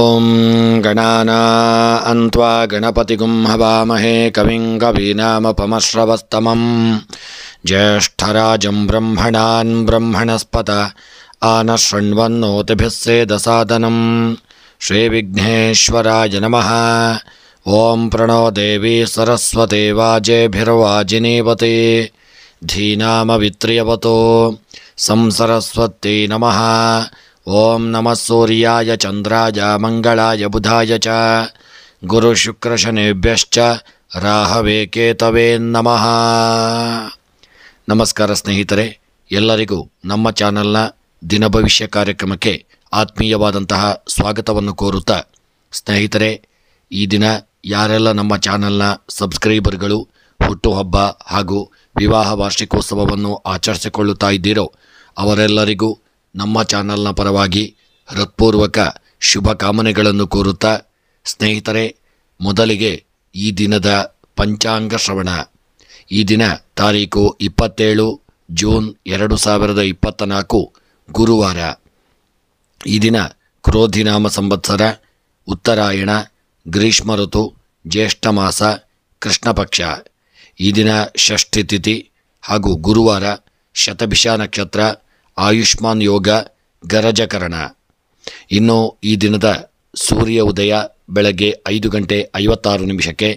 ಓಂ ಗಣಾನಾನ್ತ್ವಾ ಗಣಪತಿಗುಂ ಹವಾಮಹೇ ಕವಿಂ ಕವೀನಾಮಪಮಶ್ರವಸ್ತಮಂ ಜ್ಯೇಷ್ಠರಾಜಂ ಬ್ರಹ್ಮಣಾನ್ ಬ್ರಹ್ಮಣಸ್ಪತ ಆನಶೃಣ್ವನ್ನೋತಿಭಿಃ ಸೇದಸಾದನಂ ಶ್ರೀವಿಘ್ನೇಶ್ವರಾಯ ನಮಃ. ಓಂ ಪ್ರಣೋ ದೇವಿ ಸರಸ್ವತಿ ವಾಜೇಭಿರ್ವಾಜಿನೀವತಿ ಧೀನಾಮವಿತ್ರ್ಯವತೋ ಸಂಸರಸ್ವತ್ಯೈ ನಮಃ. ಓಂ ನಮಃ ಸೂರ್ಯಾಯ ಚಂದ್ರಾಯ ಮಂಗಳಾಯ ಬುಧಾಯ ಚ ಗುರುಶುಕ್ರಶನೇಭ್ಯಶ್ಚ ರಾಹವೇ ಕೇತವೇ ನಮಃ. ನಮಸ್ಕಾರ ಸ್ನೇಹಿತರೆ, ಎಲ್ಲರಿಗೂ ನಮ್ಮ ಚಾನಲ್ನ ದಿನ ಭವಿಷ್ಯ ಕಾರ್ಯಕ್ರಮಕ್ಕೆ ಆತ್ಮೀಯವಾದಂತಹ ಸ್ವಾಗತವನ್ನು ಕೋರುತ್ತಾ, ಸ್ನೇಹಿತರೆ, ಈ ದಿನ ಯಾರೆಲ್ಲ ನಮ್ಮ ಚಾನಲ್ನ ಸಬ್ಸ್ಕ್ರೈಬರ್ಗಳು ಹುಟ್ಟುಹಬ್ಬ ಹಾಗೂ ವಿವಾಹ ವಾರ್ಷಿಕೋತ್ಸವವನ್ನು ಆಚರಿಸಿಕೊಳ್ಳುತ್ತಾ ಇದ್ದೀರೋ ಅವರೆಲ್ಲರಿಗೂ ನಮ್ಮ ಚಾನಲ್ನ ಪರವಾಗಿ ಹೃತ್ಪೂರ್ವಕ ಶುಭ ಕಾಮನೆಗಳನ್ನು ಕೋರುತ್ತಾ, ಸ್ನೇಹಿತರೆ, ಮೊದಲಿಗೆ ಈ ದಿನದ ಪಂಚಾಂಗ ಶ್ರವಣ. ಈ ದಿನ ತಾರೀಕು 27 ಜೂನ್ 2024 ಗುರುವಾರ. ಈ ದಿನ ಕ್ರೋಧಿನಾಮ ಸಂವತ್ಸರ, ಉತ್ತರಾಯಣ, ಗ್ರೀಷ್ಮ ಋತು, ಜ್ಯೇಷ್ಠ ಮಾಸ, ಕೃಷ್ಣ ಪಕ್ಷ. ಈ ದಿನ ಷಷ್ಠಿ ತಿಥಿ ಹಾಗೂ ಗುರುವಾರ, ಶತಭಿಷ ನಕ್ಷತ್ರ, ಆಯುಷ್ಮಾನ್ ಯೋಗ, ಗರಜಕರಣ. ಇನ್ನು ಈ ದಿನದ ಸೂರ್ಯ ಉದಯ ಬೆಳಗ್ಗೆ 5 ಗಂಟೆ 56 ನಿಮಿಷಕ್ಕೆ,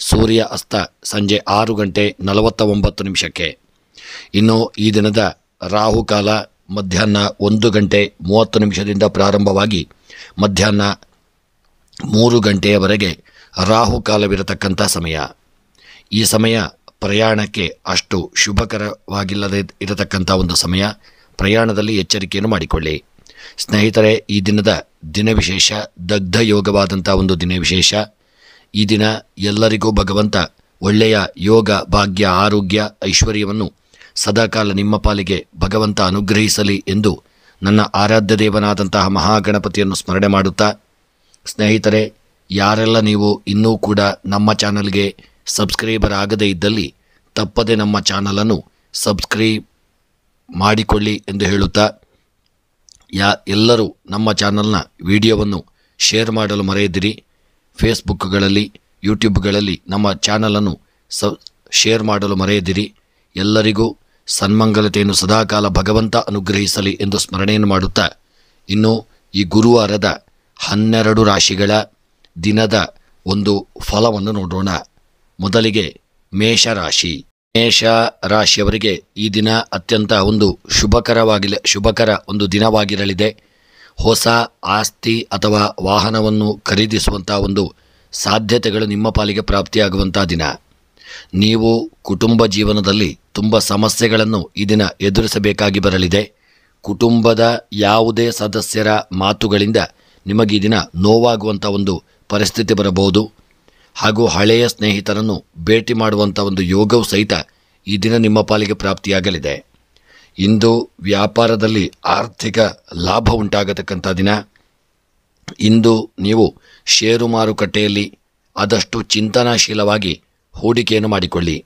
ಸೂರ್ಯ ಅಸ್ತ ಸಂಜೆ 6 ಗಂಟೆ 49 ನಿಮಿಷಕ್ಕೆ. ಇನ್ನು ಈ ದಿನದ ರಾಹುಕಾಲ ಮಧ್ಯಾಹ್ನ 1 ಗಂಟೆ 30 ನಿಮಿಷದಿಂದ ಪ್ರಾರಂಭವಾಗಿ ಮಧ್ಯಾಹ್ನ 3 ಗಂಟೆಯವರೆಗೆ ರಾಹುಕಾಲವಿರತಕ್ಕಂಥ ಸಮಯ. ಈ ಸಮಯ ಪ್ರಯಾಣಕ್ಕೆ ಅಷ್ಟು ಶುಭಕರವಾಗಿಲ್ಲದೆ ಇರತಕ್ಕಂಥ ಒಂದು ಸಮಯ. ಪ್ರಯಾಣದಲ್ಲಿ ಎಚ್ಚರಿಕೆಯನ್ನು ಮಾಡಿಕೊಳ್ಳಿ. ಸ್ನೇಹಿತರೆ, ಈ ದಿನದ ದಿನ ವಿಶೇಷ ದಗ್ಧ ಯೋಗವಾದಂಥ ಒಂದು ದಿನ ವಿಶೇಷ. ಈ ದಿನ ಎಲ್ಲರಿಗೂ ಭಗವಂತ ಒಳ್ಳೆಯ ಯೋಗ, ಭಾಗ್ಯ, ಆರೋಗ್ಯ, ಐಶ್ವರ್ಯವನ್ನು ಸದಾಕಾಲ ನಿಮ್ಮ ಪಾಲಿಗೆ ಭಗವಂತ ಅನುಗ್ರಹಿಸಲಿ ಎಂದು ನನ್ನ ಆರಾಧ್ಯ ದೇವನಾದಂತಹ ಮಹಾಗಣಪತಿಯನ್ನು ಸ್ಮರಣೆ ಮಾಡುತ್ತಾ, ಸ್ನೇಹಿತರೆ, ಯಾರೆಲ್ಲ ನೀವು ಇನ್ನೂ ಕೂಡ ನಮ್ಮ ಚಾನಲ್ಗೆ ಸಬ್ಸ್ಕ್ರೈಬರ್ ಆಗದೇ ಇದ್ದಲ್ಲಿ ತಪ್ಪದೆ ನಮ್ಮ ಚಾನಲನ್ನು ಸಬ್ಸ್ಕ್ರೈಬ್ ಮಾಡಿಕೊಳ್ಳಿ ಎಂದು ಹೇಳುತ್ತಾ, ಎಲ್ಲರೂ ನಮ್ಮ ಚಾನಲ್ನ ವಿಡಿಯೋವನ್ನು ಶೇರ್ ಮಾಡಲು ಮರೆಯದಿರಿ. ಫೇಸ್ಬುಕ್ಗಳಲ್ಲಿ, ಯೂಟ್ಯೂಬ್ಗಳಲ್ಲಿ ನಮ್ಮ ಚಾನಲನ್ನು ಶೇರ್ ಮಾಡಲು ಮರೆಯದಿರಿ. ಎಲ್ಲರಿಗೂ ಸನ್ಮಂಗಲತೆಯನ್ನು ಸದಾಕಾಲ ಭಗವಂತ ಅನುಗ್ರಹಿಸಲಿ ಎಂದು ಸ್ಮರಣೆಯನ್ನು ಮಾಡುತ್ತಾ, ಇನ್ನು ಈ ಗುರುವಾರದ 12 ರಾಶಿಗಳ ದಿನದ ಒಂದು ಫಲವನ್ನು ನೋಡೋಣ. ಮೊದಲಿಗೆ ಮೇಷರಾಶಿ. ಮೇಷ ರಾಶಿಯವರಿಗೆ ಈ ದಿನ ಅತ್ಯಂತ ಒಂದು ಶುಭಕರ ಒಂದು ದಿನವಾಗಿರಲಿದೆ. ಹೊಸ ಆಸ್ತಿ ಅಥವಾ ವಾಹನವನ್ನು ಖರೀದಿಸುವಂಥ ಒಂದು ಸಾಧ್ಯತೆಗಳು ನಿಮ್ಮ ಪಾಲಿಗೆ ಪ್ರಾಪ್ತಿಯಾಗುವಂಥ ದಿನ. ನೀವು ಕುಟುಂಬ ಜೀವನದಲ್ಲಿ ತುಂಬ ಸಮಸ್ಯೆಗಳನ್ನು ಈ ದಿನ ಎದುರಿಸಬೇಕಾಗಿ ಬರಲಿದೆ. ಕುಟುಂಬದ ಯಾವುದೇ ಸದಸ್ಯರ ಮಾತುಗಳಿಂದ ನಿಮಗೆ ಈ ದಿನ ನೋವಾಗುವಂಥ ಒಂದು ಪರಿಸ್ಥಿತಿ ಬರಬಹುದು. ಹಾಗೂ ಹಳೆಯ ಸ್ನೇಹಿತರನ್ನು ಭೇಟಿ ಮಾಡುವಂಥ ಒಂದು ಯೋಗವು ಸಹಿತ ಈ ದಿನ ನಿಮ್ಮ ಪಾಲಿಗೆ ಪ್ರಾಪ್ತಿಯಾಗಲಿದೆ. ಇಂದು ವ್ಯಾಪಾರದಲ್ಲಿ ಆರ್ಥಿಕ ಲಾಭ ಉಂಟಾಗತಕ್ಕಂಥ ದಿನ. ಇಂದು ನೀವು ಷೇರು ಮಾರುಕಟ್ಟೆಯಲ್ಲಿ ಆದಷ್ಟು ಚಿಂತನಾಶೀಲವಾಗಿ ಹೂಡಿಕೆಯನ್ನು ಮಾಡಿಕೊಳ್ಳಿ.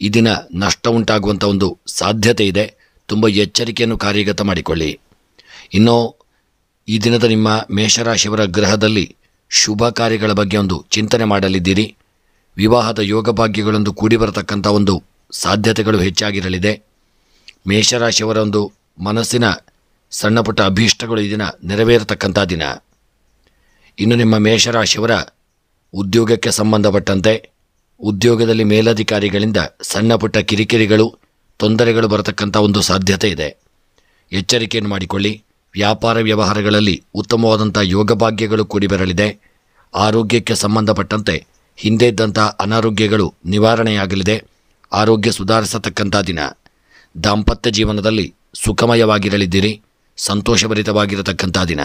ಈ ದಿನ ನಷ್ಟ ಉಂಟಾಗುವಂಥ ಒಂದು ಸಾಧ್ಯತೆ ಇದೆ. ತುಂಬ ಎಚ್ಚರಿಕೆಯನ್ನು ಕಾರ್ಯಗತ ಮಾಡಿಕೊಳ್ಳಿ. ಇನ್ನು ಈ ದಿನದ ನಿಮ್ಮ ಮೇಷರಾಶಿಯವರ ಗ್ರಹದಲ್ಲಿ ಶುಭ ಕಾರ್ಯಗಳ ಬಗ್ಗೆ ಒಂದು ಚಿಂತನೆ ಮಾಡಲಿದ್ದೀರಿ. ವಿವಾಹದ ಯೋಗ ಭಾಗ್ಯಗಳೊಂದು ಕೂಡಿ ಬರತಕ್ಕಂಥ ಒಂದು ಸಾಧ್ಯತೆಗಳು ಹೆಚ್ಚಾಗಿರಲಿದೆ. ಮೇಷರಾಶಿಯವರ ಒಂದು ಮನಸ್ಸಿನ ಸಣ್ಣ ಪುಟ್ಟ ಅಭೀಷ್ಟಗಳು ಈ ದಿನ ನೆರವೇರತಕ್ಕಂಥ ದಿನ. ಇನ್ನು ನಿಮ್ಮ ಮೇಷರಾಶಿಯವರ ಉದ್ಯೋಗಕ್ಕೆ ಸಂಬಂಧಪಟ್ಟಂತೆ ಉದ್ಯೋಗದಲ್ಲಿ ಮೇಲಧಿಕಾರಿಗಳಿಂದ ಸಣ್ಣ ಪುಟ್ಟ ಕಿರಿಕಿರಿಗಳು, ತೊಂದರೆಗಳು ಬರತಕ್ಕಂಥ ಒಂದು ಸಾಧ್ಯತೆ ಇದೆ. ಎಚ್ಚರಿಕೆಯನ್ನು ಮಾಡಿಕೊಳ್ಳಿ. ವ್ಯಾಪಾರ ವ್ಯವಹಾರಗಳಲ್ಲಿ ಉತ್ತಮವಾದಂಥ ಯೋಗ ಭಾಗ್ಯಗಳು ಕೂಡಿ ಬರಲಿದೆ. ಆರೋಗ್ಯಕ್ಕೆ ಸಂಬಂಧಪಟ್ಟಂತೆ ಹಿಂದೆ ಇದ್ದಂಥ ಅನಾರೋಗ್ಯಗಳು ನಿವಾರಣೆಯಾಗಲಿದೆ. ಆರೋಗ್ಯ ಸುಧಾರಿಸತಕ್ಕಂಥ ದಿನ. ದಾಂಪತ್ಯ ಜೀವನದಲ್ಲಿ ಸುಖಮಯವಾಗಿರಲಿದ್ದೀರಿ. ಸಂತೋಷಭರಿತವಾಗಿರತಕ್ಕಂಥ ದಿನ.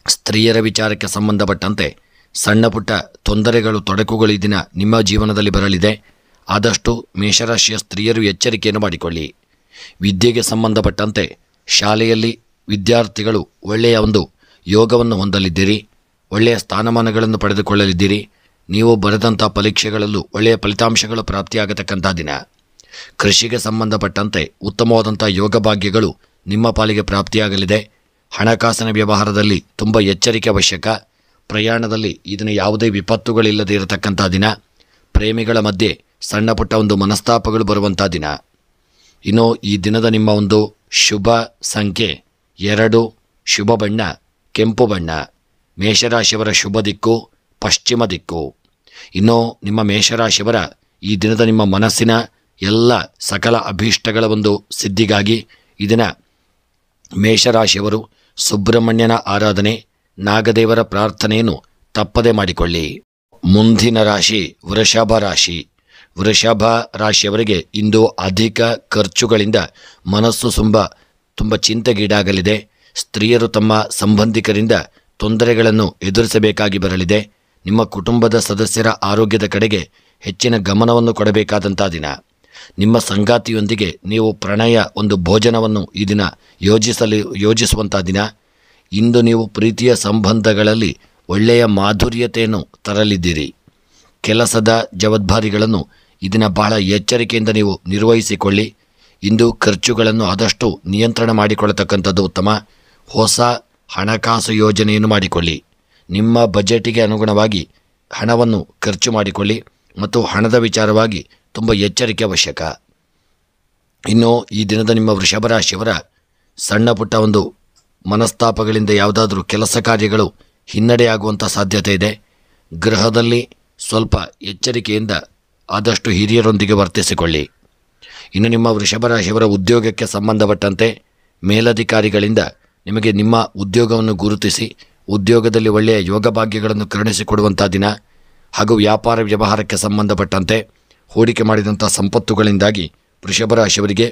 ಸ್ತ್ರೀಯರ ವಿಚಾರಕ್ಕೆ ಸಂಬಂಧಪಟ್ಟಂತೆ ಸಣ್ಣ ಪುಟ್ಟ ತೊಂದರೆಗಳು, ತೊಡಕುಗಳು ಈ ದಿನ ನಿಮ್ಮ ಜೀವನದಲ್ಲಿ ಬರಲಿದೆ. ಆದಷ್ಟು ಮೇಷರಾಶಿಯ ಸ್ತ್ರೀಯರು ಎಚ್ಚರಿಕೆಯನ್ನು ಮಾಡಿಕೊಳ್ಳಿ. ವಿದ್ಯೆಗೆ ಸಂಬಂಧಪಟ್ಟಂತೆ ಶಾಲೆಯಲ್ಲಿ ವಿದ್ಯಾರ್ಥಿಗಳು ಒಳ್ಳೆಯ ಒಂದು ಯೋಗವನ್ನು ಹೊಂದಲಿದ್ದೀರಿ. ಒಳ್ಳೆಯ ಸ್ಥಾನಮಾನಗಳನ್ನು ಪಡೆದುಕೊಳ್ಳಲಿದ್ದೀರಿ. ನೀವು ಬರೆದಂಥ ಪರೀಕ್ಷೆಗಳಲ್ಲೂ ಒಳ್ಳೆಯ ಫಲಿತಾಂಶಗಳು ಪ್ರಾಪ್ತಿಯಾಗತಕ್ಕಂಥ ದಿನ. ಕೃಷಿಗೆ ಸಂಬಂಧಪಟ್ಟಂತೆ ಉತ್ತಮವಾದಂಥ ಯೋಗ ಭಾಗ್ಯಗಳು ನಿಮ್ಮ ಪಾಲಿಗೆ ಪ್ರಾಪ್ತಿಯಾಗಲಿದೆ. ಹಣಕಾಸಿನ ವ್ಯವಹಾರದಲ್ಲಿ ತುಂಬ ಎಚ್ಚರಿಕೆ ಅವಶ್ಯಕ. ಪ್ರಯಾಣದಲ್ಲಿ ಇದನ್ನು ಯಾವುದೇ ವಿಪತ್ತುಗಳಿಲ್ಲದೆ ಇರತಕ್ಕಂಥ ದಿನ. ಪ್ರೇಮಿಗಳ ಮಧ್ಯೆ ಸಣ್ಣ ಪುಟ್ಟ ಒಂದು ಮನಸ್ತಾಪಗಳು ಬರುವಂಥ ದಿನ. ಇನ್ನು ಈ ದಿನದ ನಿಮ್ಮ ಒಂದು ಶುಭ ಸಂಖ್ಯೆ 2, ಶುಭ ಬಣ್ಣ ಕೆಂಪು ಬಣ್ಣ. ಮೇಷರಾಶಿಯವರ ಶುಭ ದಿಕ್ಕು ಪಶ್ಚಿಮ ದಿಕ್ಕು. ಇನ್ನು ನಿಮ್ಮ ಮೇಷರಾಶಿಯವರ ಈ ದಿನದ ನಿಮ್ಮ ಮನಸ್ಸಿನ ಎಲ್ಲ ಸಕಲ ಅಭೀಷ್ಟಗಳ ಒಂದು ಸಿದ್ಧಿಗಾಗಿ ಈ ದಿನ ಮೇಷರಾಶಿಯವರು ಸುಬ್ರಹ್ಮಣ್ಯನ ಆರಾಧನೆ, ನಾಗದೇವರ ಪ್ರಾರ್ಥನೆಯನ್ನು ತಪ್ಪದೆ ಮಾಡಿಕೊಳ್ಳಿ. ಮುಂದಿನ ರಾಶಿ ವೃಷಭ ರಾಶಿ. ವೃಷಭ ರಾಶಿಯವರಿಗೆ ಇಂದು ಅಧಿಕ ಖರ್ಚುಗಳಿಂದ ಮನಸ್ಸು ತುಂಬ ಚಿಂತೆಗೀಡಾಗಲಿದೆ. ಸ್ತ್ರೀಯರು ತಮ್ಮ ಸಂಬಂಧಿಕರಿಂದ ತೊಂದರೆಗಳನ್ನು ಎದುರಿಸಬೇಕಾಗಿ ಬರಲಿದೆ. ನಿಮ್ಮ ಕುಟುಂಬದ ಸದಸ್ಯರ ಆರೋಗ್ಯದ ಕಡೆಗೆ ಹೆಚ್ಚಿನ ಗಮನವನ್ನು ಕೊಡಬೇಕಾದಂಥ ದಿನ. ನಿಮ್ಮ ಸಂಗಾತಿಯೊಂದಿಗೆ ನೀವು ಪ್ರಣಯ ಒಂದು ಭೋಜನವನ್ನು ಈ ದಿನ ಯೋಜಿಸುವಂಥ ದಿನ. ಇಂದು ನೀವು ಪ್ರೀತಿಯ ಸಂಬಂಧಗಳಲ್ಲಿ ಒಳ್ಳೆಯ ಮಾಧುರ್ಯತೆಯನ್ನು ತರಲಿದ್ದೀರಿ. ಕೆಲಸದ ಜವಾಬ್ದಾರಿಗಳನ್ನು ಈ ದಿನ ಬಹಳ ಎಚ್ಚರಿಕೆಯಿಂದ ನೀವು ನಿರ್ವಹಿಸಿಕೊಳ್ಳಿ. ಇಂದು ಖರ್ಚುಗಳನ್ನು ಆದಷ್ಟು ನಿಯಂತ್ರಣ ಮಾಡಿಕೊಳ್ಳತಕ್ಕಂಥದ್ದು ಉತ್ತಮ. ಹೊಸ ಹಣಕಾಸು ಯೋಜನೆಯನ್ನು ಮಾಡಿಕೊಳ್ಳಿ. ನಿಮ್ಮ ಬಜೆಟಿಗೆ ಅನುಗುಣವಾಗಿ ಹಣವನ್ನು ಖರ್ಚು ಮಾಡಿಕೊಳ್ಳಿ ಮತ್ತು ಹಣದ ವಿಚಾರವಾಗಿ ತುಂಬ ಎಚ್ಚರಿಕೆ ಅವಶ್ಯಕ. ಇನ್ನು ಈ ದಿನದ ನಿಮ್ಮ ವೃಷಭ ರಾಶಿಯವರ ಸಣ್ಣ ಪುಟ್ಟ ಒಂದು ಮನಸ್ತಾಪಗಳಿಂದ ಯಾವುದಾದ್ರೂ ಕೆಲಸ ಕಾರ್ಯಗಳು ಹಿನ್ನಡೆಯಾಗುವಂಥ ಸಾಧ್ಯತೆ ಇದೆ. ಗೃಹದಲ್ಲಿ ಸ್ವಲ್ಪ ಎಚ್ಚರಿಕೆಯಿಂದ ಆದಷ್ಟು ಹಿರಿಯರೊಂದಿಗೆ ವರ್ತಿಸಿಕೊಳ್ಳಿ. ಇನ್ನು ನಿಮ್ಮ ವೃಷಭ ರಾಶಿಯವರ ಉದ್ಯೋಗಕ್ಕೆ ಸಂಬಂಧಪಟ್ಟಂತೆ ಮೇಲಧಿಕಾರಿಗಳಿಂದ ನಿಮಗೆ ನಿಮ್ಮ ಉದ್ಯೋಗವನ್ನು ಗುರುತಿಸಿ ಉದ್ಯೋಗದಲ್ಲಿ ಒಳ್ಳೆಯ ಯೋಗಭಾಗ್ಯಗಳನ್ನು ಕರುಣಿಸಿಕೊಡುವಂಥ ದಿನ. ಹಾಗೂ ವ್ಯಾಪಾರ ವ್ಯವಹಾರಕ್ಕೆ ಸಂಬಂಧಪಟ್ಟಂತೆ ಹೂಡಿಕೆ ಮಾಡಿದಂಥ ಸಂಪತ್ತುಗಳಿಂದಾಗಿ ವೃಷಭ ರಾಶಿಯವರಿಗೆ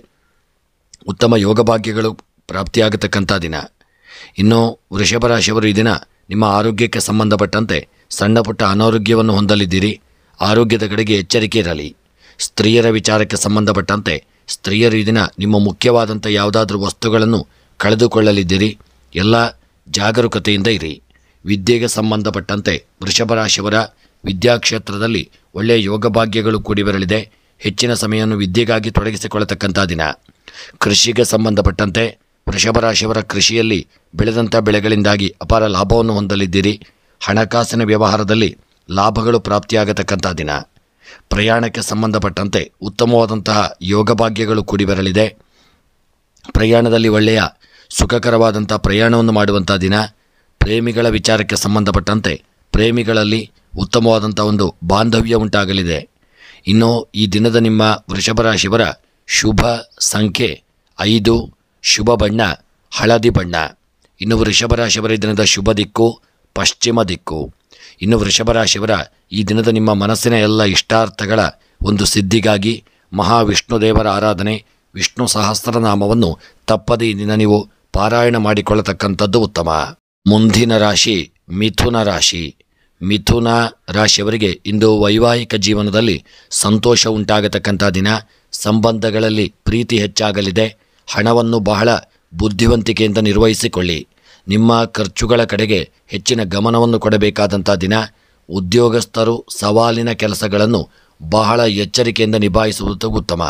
ಉತ್ತಮ ಯೋಗಭಾಗ್ಯಗಳು ಪ್ರಾಪ್ತಿಯಾಗತಕ್ಕಂಥ ದಿನ. ಇನ್ನು ವೃಷಭ ರಾಶಿಯವರು ಈ ದಿನ ನಿಮ್ಮ ಆರೋಗ್ಯಕ್ಕೆ ಸಂಬಂಧಪಟ್ಟಂತೆ ಸಣ್ಣ ಪುಟ್ಟ ಅನಾರೋಗ್ಯವನ್ನು ಹೊಂದಲಿದ್ದೀರಿ. ಆರೋಗ್ಯದ ಕಡೆಗೆ ಎಚ್ಚರಿಕೆ ಇರಲಿ. ಸ್ತ್ರೀಯರ ವಿಚಾರಕ್ಕೆ ಸಂಬಂಧಪಟ್ಟಂತೆ ಸ್ತ್ರೀಯರು ಈ ದಿನ ನಿಮ್ಮ ಮುಖ್ಯವಾದಂಥ ಯಾವುದಾದ್ರೂ ವಸ್ತುಗಳನ್ನು ಕಳೆದುಕೊಳ್ಳಲಿದ್ದೀರಿ. ಎಲ್ಲ ಜಾಗರೂಕತೆಯಿಂದ ಇರಿ. ವಿದ್ಯೆಗೆ ಸಂಬಂಧಪಟ್ಟಂತೆ ವೃಷಭ ರಾಶಿಯವರ ವಿದ್ಯಾಕ್ಷೇತ್ರದಲ್ಲಿ ಒಳ್ಳೆಯ ಯೋಗಭಾಗ್ಯಗಳು ಕೂಡಿ ಬರಲಿದೆ. ಹೆಚ್ಚಿನ ಸಮಯವನ್ನು ವಿದ್ಯೆಗಾಗಿ ತೊಡಗಿಸಿಕೊಳ್ಳತಕ್ಕಂಥ ದಿನ. ಕೃಷಿಗೆ ಸಂಬಂಧಪಟ್ಟಂತೆ ವೃಷಭ ರಾಶಿಯವರ ಕೃಷಿಯಲ್ಲಿ ಬೆಳೆದಂಥ ಬೆಳೆಗಳಿಂದಾಗಿ ಅಪಾರ ಲಾಭವನ್ನು ಹೊಂದಲಿದ್ದೀರಿ. ಹಣಕಾಸಿನ ವ್ಯವಹಾರದಲ್ಲಿ ಲಾಭಗಳು ಪ್ರಾಪ್ತಿಯಾಗತಕ್ಕಂಥ ದಿನ. ಪ್ರಯಾಣಕ್ಕೆ ಸಂಬಂಧಪಟ್ಟಂತೆ ಉತ್ತಮವಾದಂತಹ ಯೋಗಭಾಗ್ಯಗಳು ಕೂಡಿ ಬರಲಿದೆ. ಪ್ರಯಾಣದಲ್ಲಿ ಒಳ್ಳೆಯ ಸುಖಕರವಾದಂಥ ಪ್ರಯಾಣವನ್ನು ಮಾಡುವಂಥ ದಿನ. ಪ್ರೇಮಿಗಳ ವಿಚಾರಕ್ಕೆ ಸಂಬಂಧಪಟ್ಟಂತೆ ಪ್ರೇಮಿಗಳಲ್ಲಿ ಉತ್ತಮವಾದಂಥ ಒಂದು ಬಾಂಧವ್ಯ ಉಂಟಾಗಲಿದೆ. ಇನ್ನು ಈ ದಿನದ ನಿಮ್ಮ ವೃಷಭ ರಾಶಿಯವರ ಶುಭ ಸಂಖ್ಯೆ 5, ಶುಭ ಬಣ್ಣ ಹಳದಿ ಬಣ್ಣ. ಇನ್ನು ವೃಷಭ ರಾಶಿಯವರ ಈ ದಿನದ ಶುಭ ದಿಕ್ಕು ಪಶ್ಚಿಮ ದಿಕ್ಕು. ಇನ್ನು ವೃಷಭ ರಾಶಿಯವರ ಈ ದಿನದ ನಿಮ್ಮ ಮನಸ್ಸಿನ ಎಲ್ಲ ಇಷ್ಟಾರ್ಥಗಳ ಒಂದು ಸಿದ್ಧಿಗಾಗಿ ಮಹಾವಿಷ್ಣು ದೇವರ ಆರಾಧನೆ, ವಿಷ್ಣು ಸಹಸ್ರನಾಮವನ್ನು ತಪ್ಪದೇ ಈ ದಿನ ನೀವು ಪಾರಾಯಣ ಮಾಡಿಕೊಳ್ಳತಕ್ಕಂಥದ್ದು ಉತ್ತಮ. ಮುಂದಿನ ರಾಶಿ ಮಿಥುನ ರಾಶಿ. ಮಿಥುನ ರಾಶಿಯವರಿಗೆ ಇಂದು ವೈವಾಹಿಕ ಜೀವನದಲ್ಲಿ ಸಂತೋಷ ಉಂಟಾಗತಕ್ಕಂಥ ದಿನ. ಸಂಬಂಧಗಳಲ್ಲಿ ಪ್ರೀತಿ ಹೆಚ್ಚಾಗಲಿದೆ. ಹಣವನ್ನು ಬಹಳ ಬುದ್ಧಿವಂತಿಕೆಯಿಂದ ನಿರ್ವಹಿಸಿಕೊಳ್ಳಿ. ನಿಮ್ಮ ಖರ್ಚುಗಳ ಕಡೆಗೆ ಹೆಚ್ಚಿನ ಗಮನವನ್ನು ಕೊಡಬೇಕಾದಂಥ ದಿನ. ಉದ್ಯೋಗಸ್ಥರು ಸವಾಲಿನ ಕೆಲಸಗಳನ್ನು ಬಹಳ ಎಚ್ಚರಿಕೆಯಿಂದ ನಿಭಾಯಿಸುವುದು ಉತ್ತಮ.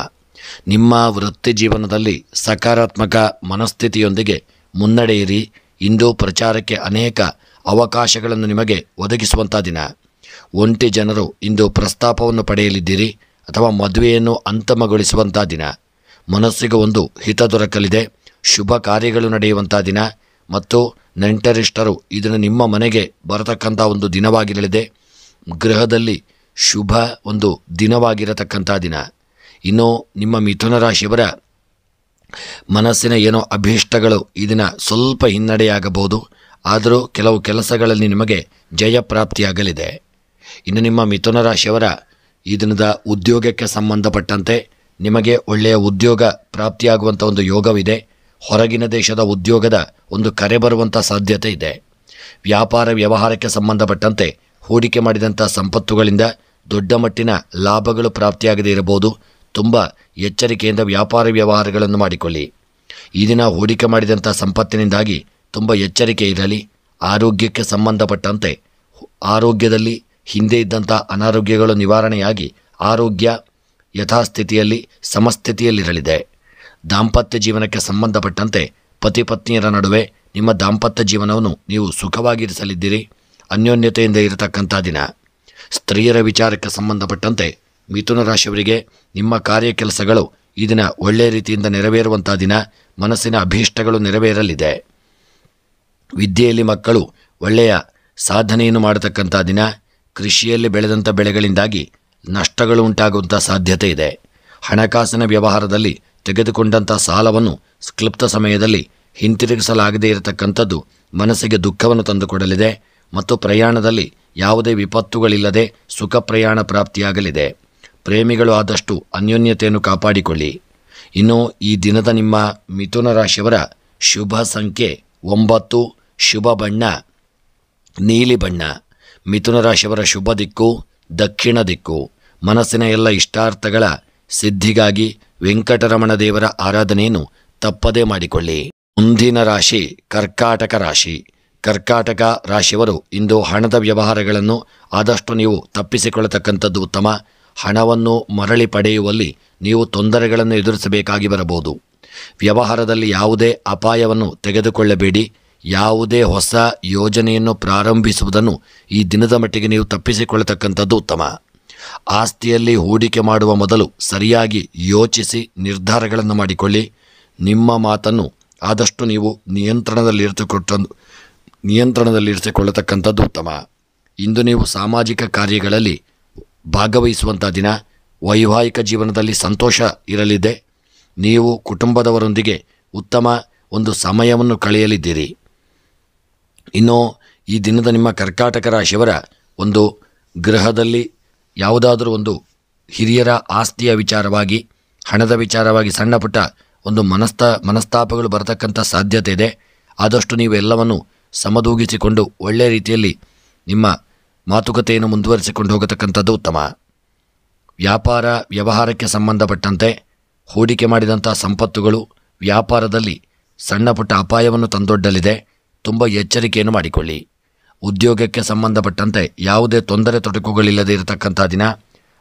ನಿಮ್ಮ ವೃತ್ತಿ ಜೀವನದಲ್ಲಿ ಸಕಾರಾತ್ಮಕ ಮನಸ್ಥಿತಿಯೊಂದಿಗೆ ಮುನ್ನಡೆಯಿರಿ. ಇಂದು ಪ್ರಚಾರಕ್ಕೆ ಅನೇಕ ಅವಕಾಶಗಳನ್ನು ನಿಮಗೆ ಒದಗಿಸುವಂಥ ದಿನ. ಒಂಟಿ ಜನರು ಇಂದು ಪ್ರಸ್ತಾಪವನ್ನು ಪಡೆಯಲಿದ್ದೀರಿ ಅಥವಾ ಮದುವೆಯನ್ನು ಅಂತಿಮಗೊಳಿಸುವಂಥ ದಿನ. ಮನಸ್ಸಿಗೆ ಒಂದು ಹಿತ ದೊರಕಲಿದೆ. ಶುಭ ಕಾರ್ಯಗಳು ನಡೆಯುವಂಥ ದಿನ ಮತ್ತು ನೆಂಟರಿಷ್ಟರು ಇದನ್ನು ನಿಮ್ಮ ಮನೆಗೆ ಬರತಕ್ಕಂಥ ಒಂದು ದಿನವಾಗಿರಲಿದೆ. ಗೃಹದಲ್ಲಿ ಶುಭ ಒಂದು ದಿನವಾಗಿರತಕ್ಕಂಥ ದಿನ. ಇನ್ನು ನಿಮ್ಮ ಮಿಥುನ ರಾಶಿಯವರ ಮನಸ್ಸಿನ ಏನೋ ಅಭೀಷ್ಟಗಳು ಈ ದಿನ ಸ್ವಲ್ಪ ಹಿನ್ನಡೆಯಾಗಬಹುದು. ಆದರೂ ಕೆಲವು ಕೆಲಸಗಳಲ್ಲಿ ನಿಮಗೆ ಜಯ ಪ್ರಾಪ್ತಿಯಾಗಲಿದೆ. ಇನ್ನು ನಿಮ್ಮ ಮಿಥುನ ರಾಶಿಯವರ ಈ ದಿನದ ಉದ್ಯೋಗಕ್ಕೆ ಸಂಬಂಧಪಟ್ಟಂತೆ ನಿಮಗೆ ಒಳ್ಳೆಯ ಉದ್ಯೋಗ ಪ್ರಾಪ್ತಿಯಾಗುವಂಥ ಒಂದು ಯೋಗವಿದೆ. ಹೊರಗಿನ ದೇಶದ ಉದ್ಯೋಗದ ಒಂದು ಕರೆ ಬರುವಂಥ ಸಾಧ್ಯತೆ ಇದೆ. ವ್ಯಾಪಾರ ವ್ಯವಹಾರಕ್ಕೆ ಸಂಬಂಧಪಟ್ಟಂತೆ ಹೂಡಿಕೆ ಮಾಡಿದಂಥ ಸಂಪತ್ತುಗಳಿಂದ ದೊಡ್ಡ ಮಟ್ಟಿನ ಲಾಭಗಳು ಪ್ರಾಪ್ತಿಯಾಗದೇ ಇರಬಹುದು. ತುಂಬ ಎಚ್ಚರಿಕೆಯಿಂದ ವ್ಯಾಪಾರ ವ್ಯವಹಾರಗಳನ್ನು ಮಾಡಿಕೊಳ್ಳಿ. ಈ ದಿನ ಹೂಡಿಕೆ ಮಾಡಿದಂಥ ಸಂಪತ್ತಿನಿಂದಾಗಿ ತುಂಬ ಎಚ್ಚರಿಕೆ ಇರಲಿ. ಆರೋಗ್ಯಕ್ಕೆ ಸಂಬಂಧಪಟ್ಟಂತೆ ಆರೋಗ್ಯದಲ್ಲಿ ಹಿಂದೆ ಇದ್ದಂಥ ಅನಾರೋಗ್ಯಗಳು ನಿವಾರಣೆಯಾಗಿ ಆರೋಗ್ಯ ಯಥಾಸ್ಥಿತಿಯಲ್ಲಿ ಸಮಸ್ಥಿತಿಯಲ್ಲಿರಲಿದೆ. ದಾಂಪತ್ಯ ಜೀವನಕ್ಕೆ ಸಂಬಂಧಪಟ್ಟಂತೆ ಪತಿ ಪತ್ನಿಯರ ನಡುವೆ ನಿಮ್ಮ ದಾಂಪತ್ಯ ಜೀವನವನ್ನು ನೀವು ಸುಖವಾಗಿರಿಸಲಿದ್ದೀರಿ. ಅನ್ಯೋನ್ಯತೆಯಿಂದ ಇರತಕ್ಕಂಥ ದಿನ. ಸ್ತ್ರೀಯರ ವಿಚಾರಕ್ಕೆ ಸಂಬಂಧಪಟ್ಟಂತೆ ಮಿಥುನ ರಾಶಿಯವರಿಗೆ ನಿಮ್ಮ ಕಾರ್ಯ ಕೆಲಸಗಳು ಈ ದಿನ ಒಳ್ಳೆಯ ರೀತಿಯಿಂದ ನೆರವೇರುವಂಥ ದಿನ. ಮನಸ್ಸಿನ ಅಭೀಷ್ಟಗಳು ನೆರವೇರಲಿದೆ. ವಿದ್ಯೆಯಲ್ಲಿ ಮಕ್ಕಳು ಒಳ್ಳೆಯ ಸಾಧನೆಯನ್ನು ಮಾಡತಕ್ಕಂಥ ದಿನ. ಕೃಷಿಯಲ್ಲಿ ಬೆಳೆದಂಥ ಬೆಳೆಗಳಿಂದಾಗಿ ನಷ್ಟಗಳು ಉಂಟಾಗುವಂಥ ಸಾಧ್ಯತೆ ಇದೆ. ಹಣಕಾಸಿನ ವ್ಯವಹಾರದಲ್ಲಿ ತೆಗೆದುಕೊಂಡಂಥ ಸಾಲವನ್ನು ಕ್ಲುಪ್ತ ಸಮಯದಲ್ಲಿ ಹಿಂತಿರುಗಿಸಲಾಗದೇ ಇರತಕ್ಕಂಥದ್ದು ಮನಸ್ಸಿಗೆ ದುಃಖವನ್ನು ತಂದುಕೊಡಲಿದೆ. ಮತ್ತು ಪ್ರಯಾಣದಲ್ಲಿ ಯಾವುದೇ ವಿಪತ್ತುಗಳಿಲ್ಲದೆ ಸುಖ ಪ್ರಯಾಣ ಪ್ರಾಪ್ತಿಯಾಗಲಿದೆ. ಪ್ರೇಮಿಗಳು ಆದಷ್ಟು ಅನ್ಯೋನ್ಯತೆಯನ್ನು ಕಾಪಾಡಿಕೊಳ್ಳಿ. ಇನ್ನು ಈ ದಿನದ ನಿಮ್ಮ ಮಿಥುನ ರಾಶಿಯವರ ಶುಭ ಸಂಖ್ಯೆ 9, ಶುಭ ಬಣ್ಣ ನೀಲಿ ಬಣ್ಣ. ಮಿಥುನ ರಾಶಿಯವರ ಶುಭ ದಿಕ್ಕು ದಕ್ಷಿಣ ದಿಕ್ಕು. ಮನಸ್ಸಿನ ಎಲ್ಲ ಇಷ್ಟಾರ್ಥಗಳ ಸಿದ್ಧಿಗಾಗಿ ವೆಂಕಟರಮಣ ದೇವರ ಆರಾಧನೆಯನ್ನು ತಪ್ಪದೇ ಮಾಡಿಕೊಳ್ಳಿ. ಮುಂದಿನ ರಾಶಿ ಕರ್ಕಾಟಕ ರಾಶಿ. ಕರ್ಕಾಟಕ ರಾಶಿಯವರು ಇಂದು ಹಣದ ವ್ಯವಹಾರಗಳನ್ನು ಆದಷ್ಟು ನೀವು ತಪ್ಪಿಸಿಕೊಳ್ಳತಕ್ಕಂಥದ್ದು ಉತ್ತಮ. ಹಣವನ್ನು ಮರಳಿ ಪಡೆಯುವಲ್ಲಿ ನೀವು ತೊಂದರೆಗಳನ್ನು ಎದುರಿಸಬೇಕಾಗಿ ಬರಬಹುದು. ವ್ಯವಹಾರದಲ್ಲಿ ಯಾವುದೇ ಅಪಾಯವನ್ನು ತೆಗೆದುಕೊಳ್ಳಬೇಡಿ. ಯಾವುದೇ ಹೊಸ ಯೋಜನೆಯನ್ನು ಪ್ರಾರಂಭಿಸುವುದನ್ನು ಈ ದಿನದ ಮಟ್ಟಿಗೆ ನೀವು ತಪ್ಪಿಸಿಕೊಳ್ಳತಕ್ಕಂಥದ್ದು ಉತ್ತಮ. ಆಸ್ತಿಯಲ್ಲಿ ಹೂಡಿಕೆ ಮಾಡುವ ಮೊದಲು ಸರಿಯಾಗಿ ಯೋಚಿಸಿ ನಿರ್ಧಾರಗಳನ್ನು ಮಾಡಿಕೊಳ್ಳಿ. ನಿಮ್ಮ ಮಾತನ್ನು ಆದಷ್ಟು ನೀವು ನಿಯಂತ್ರಣದಲ್ಲಿರಿಸಿಕೊಳ್ಳತಕ್ಕಂಥದ್ದು ಉತ್ತಮ. ಇಂದು ನೀವು ಸಾಮಾಜಿಕ ಕಾರ್ಯಗಳಲ್ಲಿ ಭಾಗವಹಿಸುವಂಥ ದಿನ. ವೈವಾಹಿಕ ಜೀವನದಲ್ಲಿ ಸಂತೋಷ ಇರಲಿದೆ. ನೀವು ಕುಟುಂಬದವರೊಂದಿಗೆ ಉತ್ತಮ ಒಂದು ಸಮಯವನ್ನು ಕಳೆಯಲಿದ್ದೀರಿ. ಇನ್ನು ಈ ದಿನದ ನಿಮ್ಮ ಕರ್ಕಾಟಕ ರಾಶಿಯವರ ಒಂದು ಗೃಹದಲ್ಲಿ ಯಾವುದಾದ್ರೂ ಒಂದು ಹಿರಿಯರ ಆಸ್ತಿಯ ವಿಚಾರವಾಗಿ, ಹಣದ ವಿಚಾರವಾಗಿ ಸಣ್ಣ ಪುಟ್ಟ ಒಂದು ಮನಸ್ತಾಪಗಳು ಬರತಕ್ಕಂಥ ಸಾಧ್ಯತೆ ಇದೆ. ಆದಷ್ಟು ನೀವು ಎಲ್ಲವನ್ನು ಸಮದೂಗಿಸಿಕೊಂಡು ಒಳ್ಳೆಯ ರೀತಿಯಲ್ಲಿ ನಿಮ್ಮ ಮಾತುಕತೆಯನ್ನು ಮುಂದುವರಿಸಿಕೊಂಡು ಹೋಗತಕ್ಕಂಥದ್ದು ಉತ್ತಮ. ವ್ಯಾಪಾರ ವ್ಯವಹಾರಕ್ಕೆ ಸಂಬಂಧಪಟ್ಟಂತೆ ಹೂಡಿಕೆ ಮಾಡಿದಂಥ ಸಂಪತ್ತುಗಳು ವ್ಯಾಪಾರದಲ್ಲಿ ಸಣ್ಣ ಪುಟ್ಟ ಅಪಾಯವನ್ನು ತಂದೊಡ್ಡಲಿದೆ. ತುಂಬ ಎಚ್ಚರಿಕೆಯನ್ನು ಮಾಡಿಕೊಳ್ಳಿ. ಉದ್ಯೋಗಕ್ಕೆ ಸಂಬಂಧಪಟ್ಟಂತೆ ಯಾವುದೇ ತೊಂದರೆ ತೊಡಕುಗಳಿಲ್ಲದೆ ಇರತಕ್ಕಂಥ ದಿನ.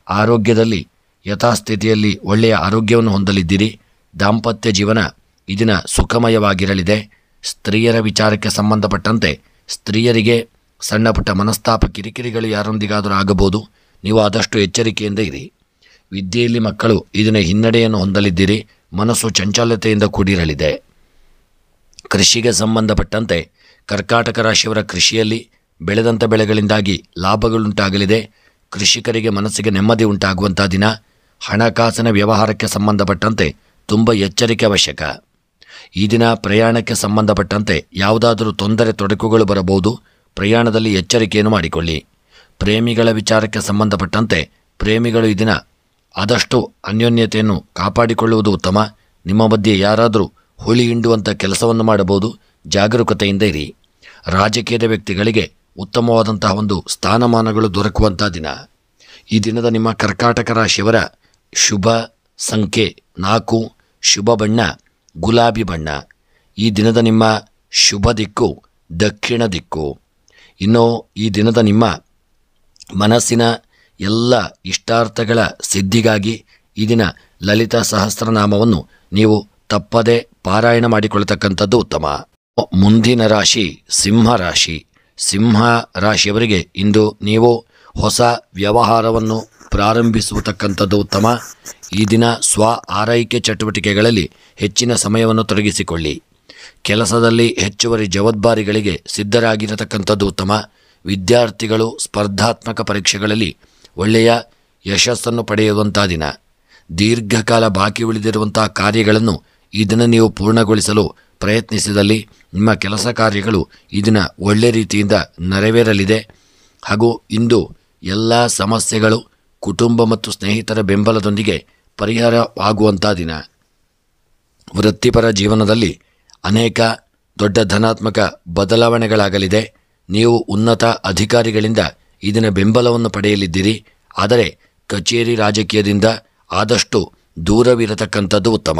ಆರೋಗ್ಯದಲ್ಲಿ ಯಥಾಸ್ಥಿತಿಯಲ್ಲಿ ಒಳ್ಳೆಯ ಆರೋಗ್ಯವನ್ನು ಹೊಂದಲಿದ್ದೀರಿ. ದಾಂಪತ್ಯ ಜೀವನ ಈ ದಿನ ಸುಖಮಯವಾಗಿರಲಿದೆ. ಸ್ತ್ರೀಯರ ವಿಚಾರಕ್ಕೆ ಸಂಬಂಧಪಟ್ಟಂತೆ ಸ್ತ್ರೀಯರಿಗೆ ಸಣ್ಣ ಪುಟ್ಟ ಮನಸ್ತಾಪ ಕಿರಿಕಿರಿಗಳು ಯಾರೊಂದಿಗಾದರೂ ಆಗಬಹುದು. ನೀವು ಆದಷ್ಟು ಎಚ್ಚರಿಕೆಯಿಂದ ಇರಿ. ವಿದ್ಯೆಯಲ್ಲಿ ಮಕ್ಕಳು ಈ ದಿನ ಹಿನ್ನಡೆಯನ್ನು ಹೊಂದಲಿದ್ದೀರಿ. ಮನಸ್ಸು ಚಂಚಲತೆಯಿಂದ ಕೂಡಿರಲಿದೆ. ಕೃಷಿಗೆ ಸಂಬಂಧಪಟ್ಟಂತೆ ಕರ್ಕಾಟಕ ರಾಶಿಯವರ ಕೃಷಿಯಲ್ಲಿ ಬೆಳೆದಂಥ ಬೆಳೆಗಳಿಂದಾಗಿ ಲಾಭಗಳುಂಟಾಗಲಿದೆ. ಕೃಷಿಕರಿಗೆ ಮನಸ್ಸಿಗೆ ನೆಮ್ಮದಿ ಉಂಟಾಗುವಂಥ ದಿನ. ಹಣಕಾಸಿನ ವ್ಯವಹಾರಕ್ಕೆ ಸಂಬಂಧಪಟ್ಟಂತೆ ತುಂಬ ಎಚ್ಚರಿಕೆ ಅವಶ್ಯಕ. ಈ ದಿನ ಪ್ರಯಾಣಕ್ಕೆ ಸಂಬಂಧಪಟ್ಟಂತೆ ಯಾವುದಾದರೂ ತೊಂದರೆ ತೊಡಕುಗಳು ಬರಬಹುದು. ಪ್ರಯಾಣದಲ್ಲಿ ಎಚ್ಚರಿಕೆಯನ್ನು ಮಾಡಿಕೊಳ್ಳಿ. ಪ್ರೇಮಿಗಳ ವಿಚಾರಕ್ಕೆ ಸಂಬಂಧಪಟ್ಟಂತೆ ಪ್ರೇಮಿಗಳು ಈ ದಿನ ಆದಷ್ಟು ಅನ್ಯೋನ್ಯತೆಯನ್ನು ಕಾಪಾಡಿಕೊಳ್ಳುವುದು ಉತ್ತಮ. ನಿಮ್ಮ ಮಧ್ಯೆ ಯಾರಾದರೂ ಹುಳಿ ಹಿಂಡುವಂಥ ಕೆಲಸವನ್ನು ಮಾಡಬಹುದು. ಜಾಗರೂಕತೆಯಿಂದ ಇರಿ. ರಾಜಕೀಯದ ವ್ಯಕ್ತಿಗಳಿಗೆ ಉತ್ತಮವಾದಂತಹ ಒಂದು ಸ್ಥಾನಮಾನಗಳು ದೊರಕುವಂಥ ದಿನ. ಈ ದಿನದ ನಿಮ್ಮ ಕರ್ಕಾಟಕ ರಾಶಿಯವರ ಶುಭ ಸಂಖ್ಯೆ 4, ಶುಭ ಬಣ್ಣ ಗುಲಾಬಿ ಬಣ್ಣ. ಈ ದಿನದ ನಿಮ್ಮ ಶುಭ ದಿಕ್ಕು ದಕ್ಷಿಣ ದಿಕ್ಕು. ಇನ್ನು ಈ ದಿನದ ನಿಮ್ಮ ಮನಸ್ಸಿನ ಎಲ್ಲ ಇಷ್ಟಾರ್ಥಗಳ ಸಿದ್ಧಿಗಾಗಿ ಈ ದಿನ ಲಲಿತಾ ಸಹಸ್ರನಾಮವನ್ನು ನೀವು ತಪ್ಪದೆ ಪಾರಾಯಣ ಮಾಡಿಕೊಳ್ಳತಕ್ಕಂಥದ್ದು ಉತ್ತಮ. ಮುಂದಿನ ರಾಶಿ ಸಿಂಹ ರಾಶಿ. ಸಿಂಹ ರಾಶಿಯವರಿಗೆ ಇಂದು ನೀವು ಹೊಸ ವ್ಯವಹಾರವನ್ನು ಪ್ರಾರಂಭಿಸುವತಕ್ಕಂಥದ್ದು ಉತ್ತಮ. ಈ ದಿನ ಸ್ವ ಆರೈಕೆ ಚಟುವಟಿಕೆಗಳಲ್ಲಿ ಹೆಚ್ಚಿನ ಸಮಯವನ್ನು ತೊಡಗಿಸಿಕೊಳ್ಳಿ. ಕೆಲಸದಲ್ಲಿ ಹೆಚ್ಚುವರಿ ಜವಾಬ್ದಾರಿಗಳಿಗೆ ಸಿದ್ಧರಾಗಿರತಕ್ಕಂಥದ್ದು ಉತ್ತಮ. ವಿದ್ಯಾರ್ಥಿಗಳು ಸ್ಪರ್ಧಾತ್ಮಕ ಪರೀಕ್ಷೆಗಳಲ್ಲಿ ಒಳ್ಳೆಯ ಯಶಸ್ಸನ್ನು ಪಡೆಯುವಂಥ ದಿನ. ದೀರ್ಘಕಾಲ ಬಾಕಿ ಉಳಿದಿರುವಂಥ ಕಾರ್ಯಗಳನ್ನು ಈ ದಿನ ನೀವು ಪೂರ್ಣಗೊಳಿಸಲು ಪ್ರಯತ್ನಿಸಿದಲ್ಲಿ ನಿಮ್ಮ ಕೆಲಸ ಕಾರ್ಯಗಳು ಈ ದಿನ ಒಳ್ಳೆಯ ರೀತಿಯಿಂದ ನೆರವೇರಲಿದೆ. ಹಾಗೂ ಇಂದು ಎಲ್ಲ ಸಮಸ್ಯೆಗಳು ಕುಟುಂಬ ಮತ್ತು ಸ್ನೇಹಿತರ ಬೆಂಬಲದೊಂದಿಗೆ ಪರಿಹಾರ ಆಗುವಂಥ ದಿನ. ವೃತ್ತಿಪರ ಜೀವನದಲ್ಲಿ ಅನೇಕ ದೊಡ್ಡ ಧನಾತ್ಮಕ ಬದಲಾವಣೆಗಳಾಗಲಿದೆ. ನೀವು ಉನ್ನತ ಅಧಿಕಾರಿಗಳಿಂದ ಈ ದಿನ ಬೆಂಬಲವನ್ನು ಪಡೆಯಲಿದ್ದೀರಿ. ಆದರೆ ಕಚೇರಿ ರಾಜಕೀಯದಿಂದ ಆದಷ್ಟು ದೂರವಿರತಕ್ಕಂಥದ್ದು ಉತ್ತಮ.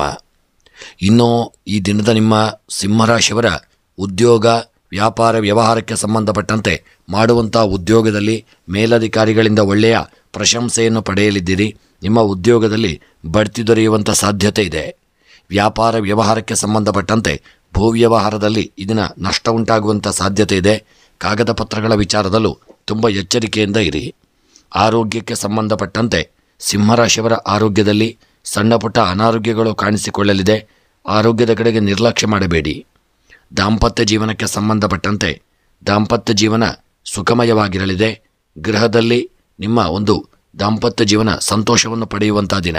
ಇನ್ನು ಈ ದಿನದ ನಿಮ್ಮ ಸಿಂಹರಾಶಿಯವರ ಉದ್ಯೋಗ ವ್ಯಾಪಾರ ವ್ಯವಹಾರಕ್ಕೆ ಸಂಬಂಧಪಟ್ಟಂತೆ ಮಾಡುವಂಥ ಉದ್ಯೋಗದಲ್ಲಿ ಮೇಲಧಿಕಾರಿಗಳಿಂದ ಒಳ್ಳೆಯ ಪ್ರಶಂಸೆಯನ್ನು ಪಡೆಯಲಿದ್ದೀರಿ. ನಿಮ್ಮ ಉದ್ಯೋಗದಲ್ಲಿ ಬಡ್ತಿ ದೊರೆಯುವಂಥ ಸಾಧ್ಯತೆ ಇದೆ. ವ್ಯಾಪಾರ ವ್ಯವಹಾರಕ್ಕೆ ಸಂಬಂಧಪಟ್ಟಂತೆ ಭೂವ್ಯವಹಾರದಲ್ಲಿ ಇದನ್ನ ನಷ್ಟ ಉಂಟಾಗುವಂಥ ಸಾಧ್ಯತೆ ಇದೆ. ಕಾಗದ ಪತ್ರಗಳ ವಿಚಾರದಲ್ಲೂ ತುಂಬ ಎಚ್ಚರಿಕೆಯಿಂದ ಇರಿ. ಆರೋಗ್ಯಕ್ಕೆ ಸಂಬಂಧಪಟ್ಟಂತೆ ಸಿಂಹರಾಶಿಯವರ ಆರೋಗ್ಯದಲ್ಲಿ ಸಣ್ಣ ಪುಟ್ಟ ಅನಾರೋಗ್ಯಗಳು ಕಾಣಿಸಿಕೊಳ್ಳಲಿದೆ. ಆರೋಗ್ಯದ ಕಡೆಗೆ ನಿರ್ಲಕ್ಷ್ಯ ಮಾಡಬೇಡಿ. ದಾಂಪತ್ಯ ಜೀವನಕ್ಕೆ ಸಂಬಂಧಪಟ್ಟಂತೆ ದಾಂಪತ್ಯ ಜೀವನ ಸುಖಮಯವಾಗಿರಲಿದೆ. ಗೃಹದಲ್ಲಿ ನಿಮ್ಮ ಒಂದು ದಾಂಪತ್ಯ ಜೀವನ ಸಂತೋಷವನ್ನು ಪಡೆಯುವಂಥ ದಿನ.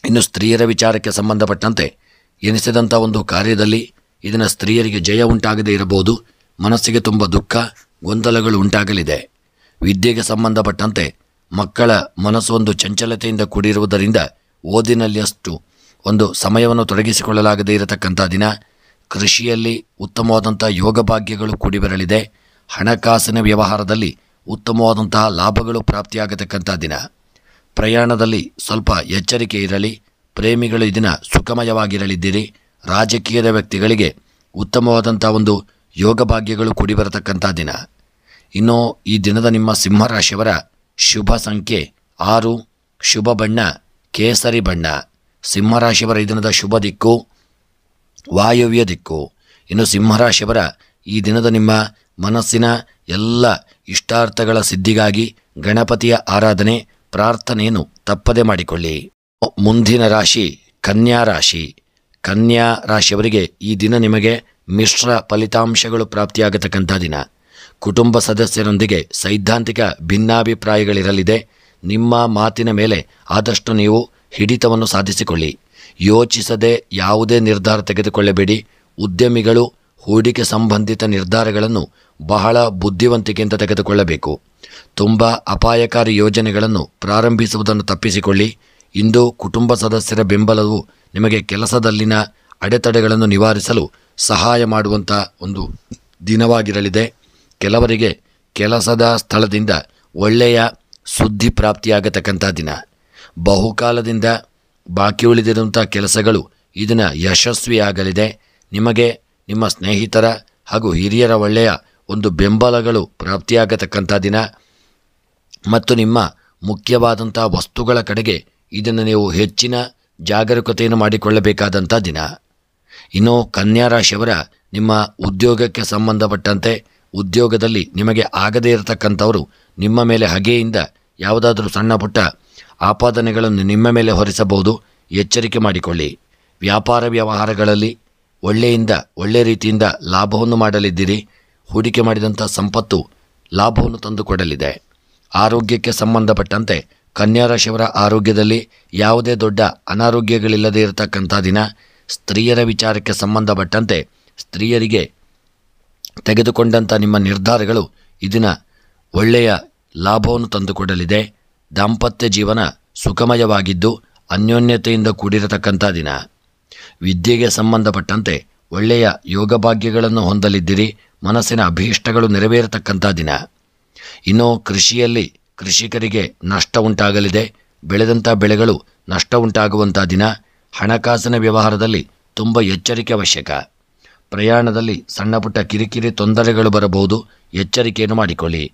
ಇನ್ನು ಸ್ತ್ರೀಯರ ವಿಚಾರಕ್ಕೆ ಸಂಬಂಧಪಟ್ಟಂತೆ ಎನಿಸಿದಂಥ ಒಂದು ಕಾರ್ಯದಲ್ಲಿ ಇದನ್ನು ಸ್ತ್ರೀಯರಿಗೆ ಜಯ ಉಂಟಾಗದೇ ಇರಬಹುದು. ಮನಸ್ಸಿಗೆ ತುಂಬ ದುಃಖ ಗೊಂದಲಗಳು ಉಂಟಾಗಲಿದೆ. ವಿದ್ಯೆಗೆ ಸಂಬಂಧಪಟ್ಟಂತೆ ಮಕ್ಕಳ ಮನಸ್ಸು ಒಂದು ಚಂಚಲತೆಯಿಂದ ಕೂಡಿರುವುದರಿಂದ ಓದಿನಲ್ಲಿ ಅಷ್ಟು ಒಂದು ಸಮಯವನ್ನು ತೊಡಗಿಸಿಕೊಳ್ಳಲಾಗದೇ ಇರತಕ್ಕಂಥ ದಿನ. ಕೃಷಿಯಲ್ಲಿ ಉತ್ತಮವಾದಂಥ ಯೋಗ ಭಾಗ್ಯಗಳು ಕೂಡಿ ಬರಲಿದೆ. ಹಣಕಾಸಿನ ವ್ಯವಹಾರದಲ್ಲಿ ಉತ್ತಮವಾದಂತಹ ಲಾಭಗಳು ಪ್ರಾಪ್ತಿಯಾಗತಕ್ಕಂಥ ದಿನ. ಪ್ರಯಾಣದಲ್ಲಿ ಸ್ವಲ್ಪ ಎಚ್ಚರಿಕೆ ಇರಲಿ. ಪ್ರೇಮಿಗಳು ಇದನ್ನ ಸುಖಮಯವಾಗಿರಲಿದ್ದೀರಿ. ರಾಜಕೀಯದ ವ್ಯಕ್ತಿಗಳಿಗೆ ಉತ್ತಮವಾದಂಥ ಒಂದು ಯೋಗ ಭಾಗ್ಯಗಳು ಕೂಡಿ ಬರತಕ್ಕಂಥ ದಿನ. ಇನ್ನು ಈ ದಿನದ ನಿಮ್ಮ ಸಿಂಹರಾಶಿಯವರ ಶುಭ ಸಂಖ್ಯೆ 6, ಶುಭ ಬಣ್ಣ ಕೇಸರಿ ಬಣ್ಣ. ಸಿಂಹರಾಶಿಯವರ ಈ ದಿನದ ಶುಭ ದಿಕ್ಕು ವಾಯವ್ಯ ದಿಕ್ಕು. ಇನ್ನು ಸಿಂಹರಾಶಿಯವರ ಈ ದಿನದ ನಿಮ್ಮ ಮನಸ್ಸಿನ ಎಲ್ಲ ಇಷ್ಟಾರ್ಥಗಳ ಸಿದ್ಧಿಗಾಗಿ ಗಣಪತಿಯ ಆರಾಧನೆ ಪ್ರಾರ್ಥನೆಯನ್ನು ತಪ್ಪದೆ ಮಾಡಿಕೊಳ್ಳಿ. ಮುಂದಿನ ರಾಶಿ ಕನ್ಯಾ ರಾಶಿ. ಕನ್ಯಾ ರಾಶಿಯವರಿಗೆ ಈ ದಿನ ನಿಮಗೆ ಮಿಶ್ರ ಫಲಿತಾಂಶಗಳು ಪ್ರಾಪ್ತಿಯಾಗತಕ್ಕಂಥ ದಿನ. ಕುಟುಂಬ ಸದಸ್ಯರೊಂದಿಗೆ ಸೈದ್ಧಾಂತಿಕ ಭಿನ್ನಾಭಿಪ್ರಾಯಗಳಿರಲಿದೆ. ನಿಮ್ಮ ಮಾತಿನ ಮೇಲೆ ಆದಷ್ಟು ನೀವು ಹಿಡಿತವನ್ನು ಸಾಧಿಸಿಕೊಳ್ಳಿ. ಯೋಚಿಸದೆ ಯಾವುದೇ ನಿರ್ಧಾರ ತೆಗೆದುಕೊಳ್ಳಬೇಡಿ. ಉದ್ಯಮಿಗಳು ಹೂಡಿಕೆ ಸಂಬಂಧಿತ ನಿರ್ಧಾರಗಳನ್ನು ಬಹಳ ಬುದ್ಧಿವಂತಿಕೆಯಿಂದ ತೆಗೆದುಕೊಳ್ಳಬೇಕು. ತುಂಬ ಅಪಾಯಕಾರಿ ಯೋಜನೆಗಳನ್ನು ಪ್ರಾರಂಭಿಸುವುದನ್ನು ತಪ್ಪಿಸಿಕೊಳ್ಳಿ. ಇಂದು ಕುಟುಂಬ ಸದಸ್ಯರ ಬೆಂಬಲವು ನಿಮಗೆ ಕೆಲಸದಲ್ಲಿನ ಅಡೆತಡೆಗಳನ್ನು ನಿವಾರಿಸಲು ಸಹಾಯ ಮಾಡುವಂಥ ಒಂದು ದಿನವಾಗಿರಲಿದೆ. ಕೆಲವರಿಗೆ ಕೆಲಸದ ಸ್ಥಳದಿಂದ ಒಳ್ಳೆಯ ಸುದ್ದಿ ಪ್ರಾಪ್ತಿಯಾಗತಕ್ಕಂಥ ದಿನ. ಬಹುಕಾಲದಿಂದ ಬಾಕಿ ಉಳಿದಿರುವಂಥ ಕೆಲಸಗಳು ಇದನ್ನು ಯಶಸ್ವಿಯಾಗಲಿದೆ. ನಿಮಗೆ ನಿಮ್ಮ ಸ್ನೇಹಿತರ ಹಾಗೂ ಹಿರಿಯರ ಒಳ್ಳೆಯ ಒಂದು ಬೆಂಬಲಗಳು ಪ್ರಾಪ್ತಿಯಾಗತಕ್ಕಂಥ ದಿನ ಮತ್ತು ನಿಮ್ಮ ಮುಖ್ಯವಾದಂಥ ವಸ್ತುಗಳ ಕಡೆಗೆ ಇದನ್ನು ನೀವು ಹೆಚ್ಚಿನ ಜಾಗರೂಕತೆಯನ್ನು ಮಾಡಿಕೊಳ್ಳಬೇಕಾದಂಥ ದಿನ. ಇನ್ನು ಕನ್ಯಾ ರಾಶಿಯವರ ನಿಮ್ಮ ಉದ್ಯೋಗಕ್ಕೆ ಸಂಬಂಧಪಟ್ಟಂತೆ ಉದ್ಯೋಗದಲ್ಲಿ ನಿಮಗೆ ಆಗದೇ ಇರತಕ್ಕಂಥವರು ನಿಮ್ಮ ಮೇಲೆ ಹಗೆಯಿಂದ ಯಾವುದಾದ್ರೂ ಸಣ್ಣ ಪುಟ್ಟ ಆಪಾದನೆಗಳನ್ನು ನಿಮ್ಮ ಮೇಲೆ ಹೊರಿಸಬಹುದು. ಎಚ್ಚರಿಕೆ ಮಾಡಿಕೊಳ್ಳಿ. ವ್ಯಾಪಾರ ವ್ಯವಹಾರಗಳಲ್ಲಿ ಒಳ್ಳೆ ರೀತಿಯಿಂದ ಲಾಭವನ್ನು ಮಾಡಲಿದ್ದೀರಿ. ಹೂಡಿಕೆ ಮಾಡಿದಂಥ ಸಂಪತ್ತು ಲಾಭವನ್ನು ತಂದುಕೊಡಲಿದೆ. ಆರೋಗ್ಯಕ್ಕೆ ಸಂಬಂಧಪಟ್ಟಂತೆ ಕನ್ಯಾ ರಾಶಿಯವರ ಆರೋಗ್ಯದಲ್ಲಿ ಯಾವುದೇ ದೊಡ್ಡ ಅನಾರೋಗ್ಯಗಳಿಲ್ಲದೆ ಇರತಕ್ಕಂಥ ದಿನ. ಸ್ತ್ರೀಯರ ವಿಚಾರಕ್ಕೆ ಸಂಬಂಧಪಟ್ಟಂತೆ ಸ್ತ್ರೀಯರಿಗೆ ತೆಗೆದುಕೊಂಡಂಥ ನಿಮ್ಮ ನಿರ್ಧಾರಗಳು ಇದನ್ನು ಒಳ್ಳೆಯ ಲಾಭವನ್ನು ತಂದುಕೊಡಲಿದೆ. ದಾಂಪತ್ಯ ಜೀವನ ಸುಖಮಯವಾಗಿದ್ದು ಅನ್ಯೋನ್ಯತೆಯಿಂದ ಕೂಡಿರತಕ್ಕಂಥ ದಿನ. ವಿದ್ಯೆಗೆ ಸಂಬಂಧಪಟ್ಟಂತೆ ಒಳ್ಳೆಯ ಯೋಗ ಭಾಗ್ಯಗಳನ್ನು ಹೊಂದಲಿದ್ದೀರಿ. ಮನಸ್ಸಿನ ಅಭೀಷ್ಟಗಳು ನೆರವೇರತಕ್ಕಂಥ ದಿನ. ಇನ್ನು ಕೃಷಿಯಲ್ಲಿ ಕೃಷಿಕರಿಗೆ ನಷ್ಟ ಉಂಟಾಗಲಿದೆ. ಬೆಳೆದಂಥ ಬೆಳೆಗಳು ನಷ್ಟ ಉಂಟಾಗುವಂಥ ದಿನ. ಹಣಕಾಸಿನ ವ್ಯವಹಾರದಲ್ಲಿ ತುಂಬ ಎಚ್ಚರಿಕೆ ಅವಶ್ಯಕ. ಪ್ರಯಾಣದಲ್ಲಿ ಸಣ್ಣ ಪುಟ್ಟ ಕಿರಿಕಿರಿ ತೊಂದರೆಗಳು ಬರಬಹುದು. ಎಚ್ಚರಿಕೆಯನ್ನು ಮಾಡಿಕೊಳ್ಳಿ.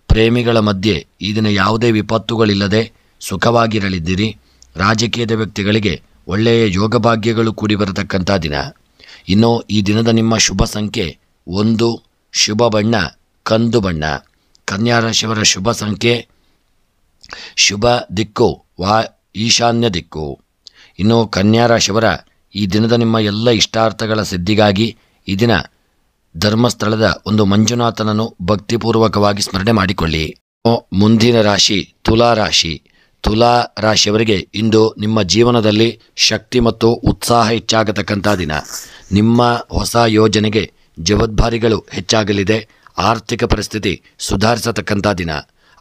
ಪ್ರೇಮಿಗಳ ಮಧ್ಯೆ ಈ ದಿನ ಯಾವುದೇ ವಿಪತ್ತುಗಳಿಲ್ಲದೆ ಸುಖವಾಗಿರಲಿದ್ದೀರಿ. ರಾಜಕೀಯದ ವ್ಯಕ್ತಿಗಳಿಗೆ ಒಳ್ಳೆಯ ಯೋಗ ಭಾಗ್ಯಗಳು ಕೂಡಿ ಬರತಕ್ಕಂಥ ದಿನ. ಇನ್ನು ಈ ದಿನದ ನಿಮ್ಮ ಶುಭ ಸಂಖ್ಯೆ 1, ಶುಭ ಬಣ್ಣ ಕಂದು ಬಣ್ಣ. ಕನ್ಯಾ ರಾಶಿಯವರ ಶುಭ ಸಂಖ್ಯೆ ಶುಭ ದಿಕ್ಕು ಈಶಾನ್ಯ ದಿಕ್ಕು. ಇನ್ನು ಕನ್ಯಾ ರಾಶಿಯವರ ಈ ದಿನದ ನಿಮ್ಮ ಎಲ್ಲ ಇಷ್ಟಾರ್ಥಗಳ ಸಿದ್ಧಿಗಾಗಿ ಈ ದಿನ ಧರ್ಮಸ್ಥಳದ ಒಂದು ಮಂಜುನಾಥನನ್ನು ಭಕ್ತಿಪೂರ್ವಕವಾಗಿ ಸ್ಮರಣೆ ಮಾಡಿಕೊಳ್ಳಿ. ಮುಂದಿನ ರಾಶಿ ತುಲಾ ರಾಶಿ. ತುಲಾ ರಾಶಿಯವರಿಗೆ ಇಂದು ನಿಮ್ಮ ಜೀವನದಲ್ಲಿ ಶಕ್ತಿ ಮತ್ತು ಉತ್ಸಾಹ ಹೆಚ್ಚಾಗತಕ್ಕಂಥ ದಿನ. ನಿಮ್ಮ ಹೊಸ ಯೋಜನೆಗೆ ಜವಾಬ್ದಾರಿಗಳು ಹೆಚ್ಚಾಗಲಿದೆ. ಆರ್ಥಿಕ ಪರಿಸ್ಥಿತಿ ಸುಧಾರಿಸತಕ್ಕಂಥ ದಿನ.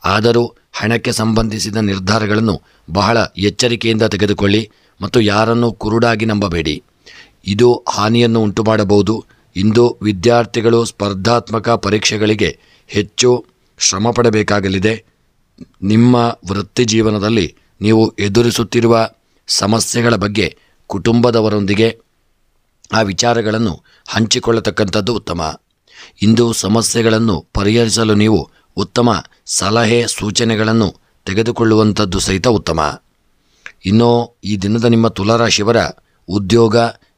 ಆದರೂ ಹಣಕ್ಕೆ ಸಂಬಂಧಿಸಿದ ನಿರ್ಧಾರಗಳನ್ನು ಬಹಳ ಎಚ್ಚರಿಕೆಯಿಂದ ತೆಗೆದುಕೊಳ್ಳಿ ಮತ್ತು ಯಾರನ್ನೂ ಕುರುಡಾಗಿ ನಂಬಬೇಡಿ. ಇದು ಹಾನಿಯನ್ನು ಉಂಟು ಮಾಡಬಹುದು. ಇಂದು ವಿದ್ಯಾರ್ಥಿಗಳು ಸ್ಪರ್ಧಾತ್ಮಕ ಪರೀಕ್ಷೆಗಳಿಗೆ ಹೆಚ್ಚು ಶ್ರಮ ಪಡಬೇಕಾಗಲಿದೆ. ನಿಮ್ಮ ವೃತ್ತಿ ಜೀವನದಲ್ಲಿ ನೀವು ಎದುರಿಸುತ್ತಿರುವ ಸಮಸ್ಯೆಗಳ ಬಗ್ಗೆ ಕುಟುಂಬದವರೊಂದಿಗೆ ಆ ವಿಚಾರಗಳನ್ನು ಹಂಚಿಕೊಳ್ಳತಕ್ಕಂಥದ್ದು ಉತ್ತಮ. ಇಂದು ಸಮಸ್ಯೆಗಳನ್ನು ಪರಿಹರಿಸಲು ನೀವು ಉತ್ತಮ ಸಲಹೆ ಸೂಚನೆಗಳನ್ನು ತೆಗೆದುಕೊಳ್ಳುವಂಥದ್ದು ಸಹಿತ ಉತ್ತಮ. ಇನ್ನು ಈ ದಿನದ ನಿಮ್ಮ ತುಲಾರಾಶಿಯವರ ಉದ್ಯೋಗ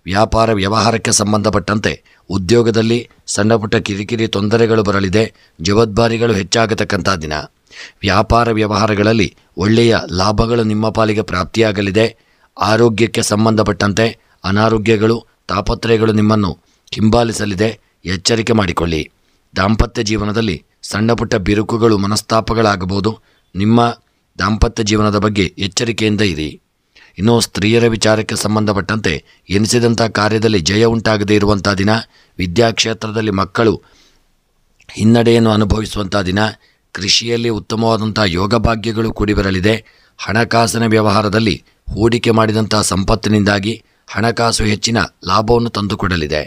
ವ್ಯಾಪಾರ ವ್ಯವಹಾರಕ್ಕೆ ಸಂಬಂಧಪಟ್ಟಂತೆ ಉದ್ಯೋಗದಲ್ಲಿ ಸಣ್ಣ ಪುಟ್ಟ ಕಿರಿಕಿರಿ ತೊಂದರೆಗಳು ಬರಲಿದೆ. ಜವಾಬ್ದಾರಿಗಳು ಹೆಚ್ಚಾಗತಕ್ಕಂಥ ದಿನ. ವ್ಯಾಪಾರ ವ್ಯವಹಾರಗಳಲ್ಲಿ ಒಳ್ಳೆಯ ಲಾಭಗಳು ನಿಮ್ಮ ಪಾಲಿಗೆ ಪ್ರಾಪ್ತಿಯಾಗಲಿದೆ. ಆರೋಗ್ಯಕ್ಕೆ ಸಂಬಂಧಪಟ್ಟಂತೆ ಅನಾರೋಗ್ಯಗಳು ತಾಪತ್ರಯಗಳು ನಿಮ್ಮನ್ನು ಹಿಂಬಾಲಿಸಲಿದೆ. ಎಚ್ಚರಿಕೆ ಮಾಡಿಕೊಳ್ಳಿ. ದಾಂಪತ್ಯ ಜೀವನದಲ್ಲಿ ಸಣ್ಣ ಪುಟ್ಟ ಬಿರುಕುಗಳು ಮನಸ್ತಾಪಗಳಾಗಬಹುದು. ನಿಮ್ಮ ದಾಂಪತ್ಯ ಜೀವನದ ಬಗ್ಗೆ ಎಚ್ಚರಿಕೆಯಿಂದ ಇರಿ. ಇನ್ನು ಸ್ತ್ರೀಯರ ವಿಚಾರಕ್ಕೆ ಸಂಬಂಧಪಟ್ಟಂತೆ ಎನಿಸಿದಂಥ ಕಾರ್ಯದಲ್ಲಿ ಜಯ ಉಂಟಾಗದೇ ಇರುವಂಥ ದಿನ. ವಿದ್ಯಾಕ್ಷೇತ್ರದಲ್ಲಿ ಮಕ್ಕಳು ಹಿನ್ನಡೆಯನ್ನು ಅನುಭವಿಸುವಂಥ ದಿನ. ಕೃಷಿಯಲ್ಲಿ ಉತ್ತಮವಾದಂಥ ಯೋಗ ಭಾಗ್ಯಗಳು ಕೂಡಿ ಬರಲಿದೆ. ಹಣಕಾಸಿನ ವ್ಯವಹಾರದಲ್ಲಿ ಹೂಡಿಕೆ ಮಾಡಿದಂಥ ಸಂಪತ್ತಿನಿಂದಾಗಿ ಹಣಕಾಸು ಹೆಚ್ಚಿನ ಲಾಭವನ್ನು ತಂದುಕೊಡಲಿದೆ.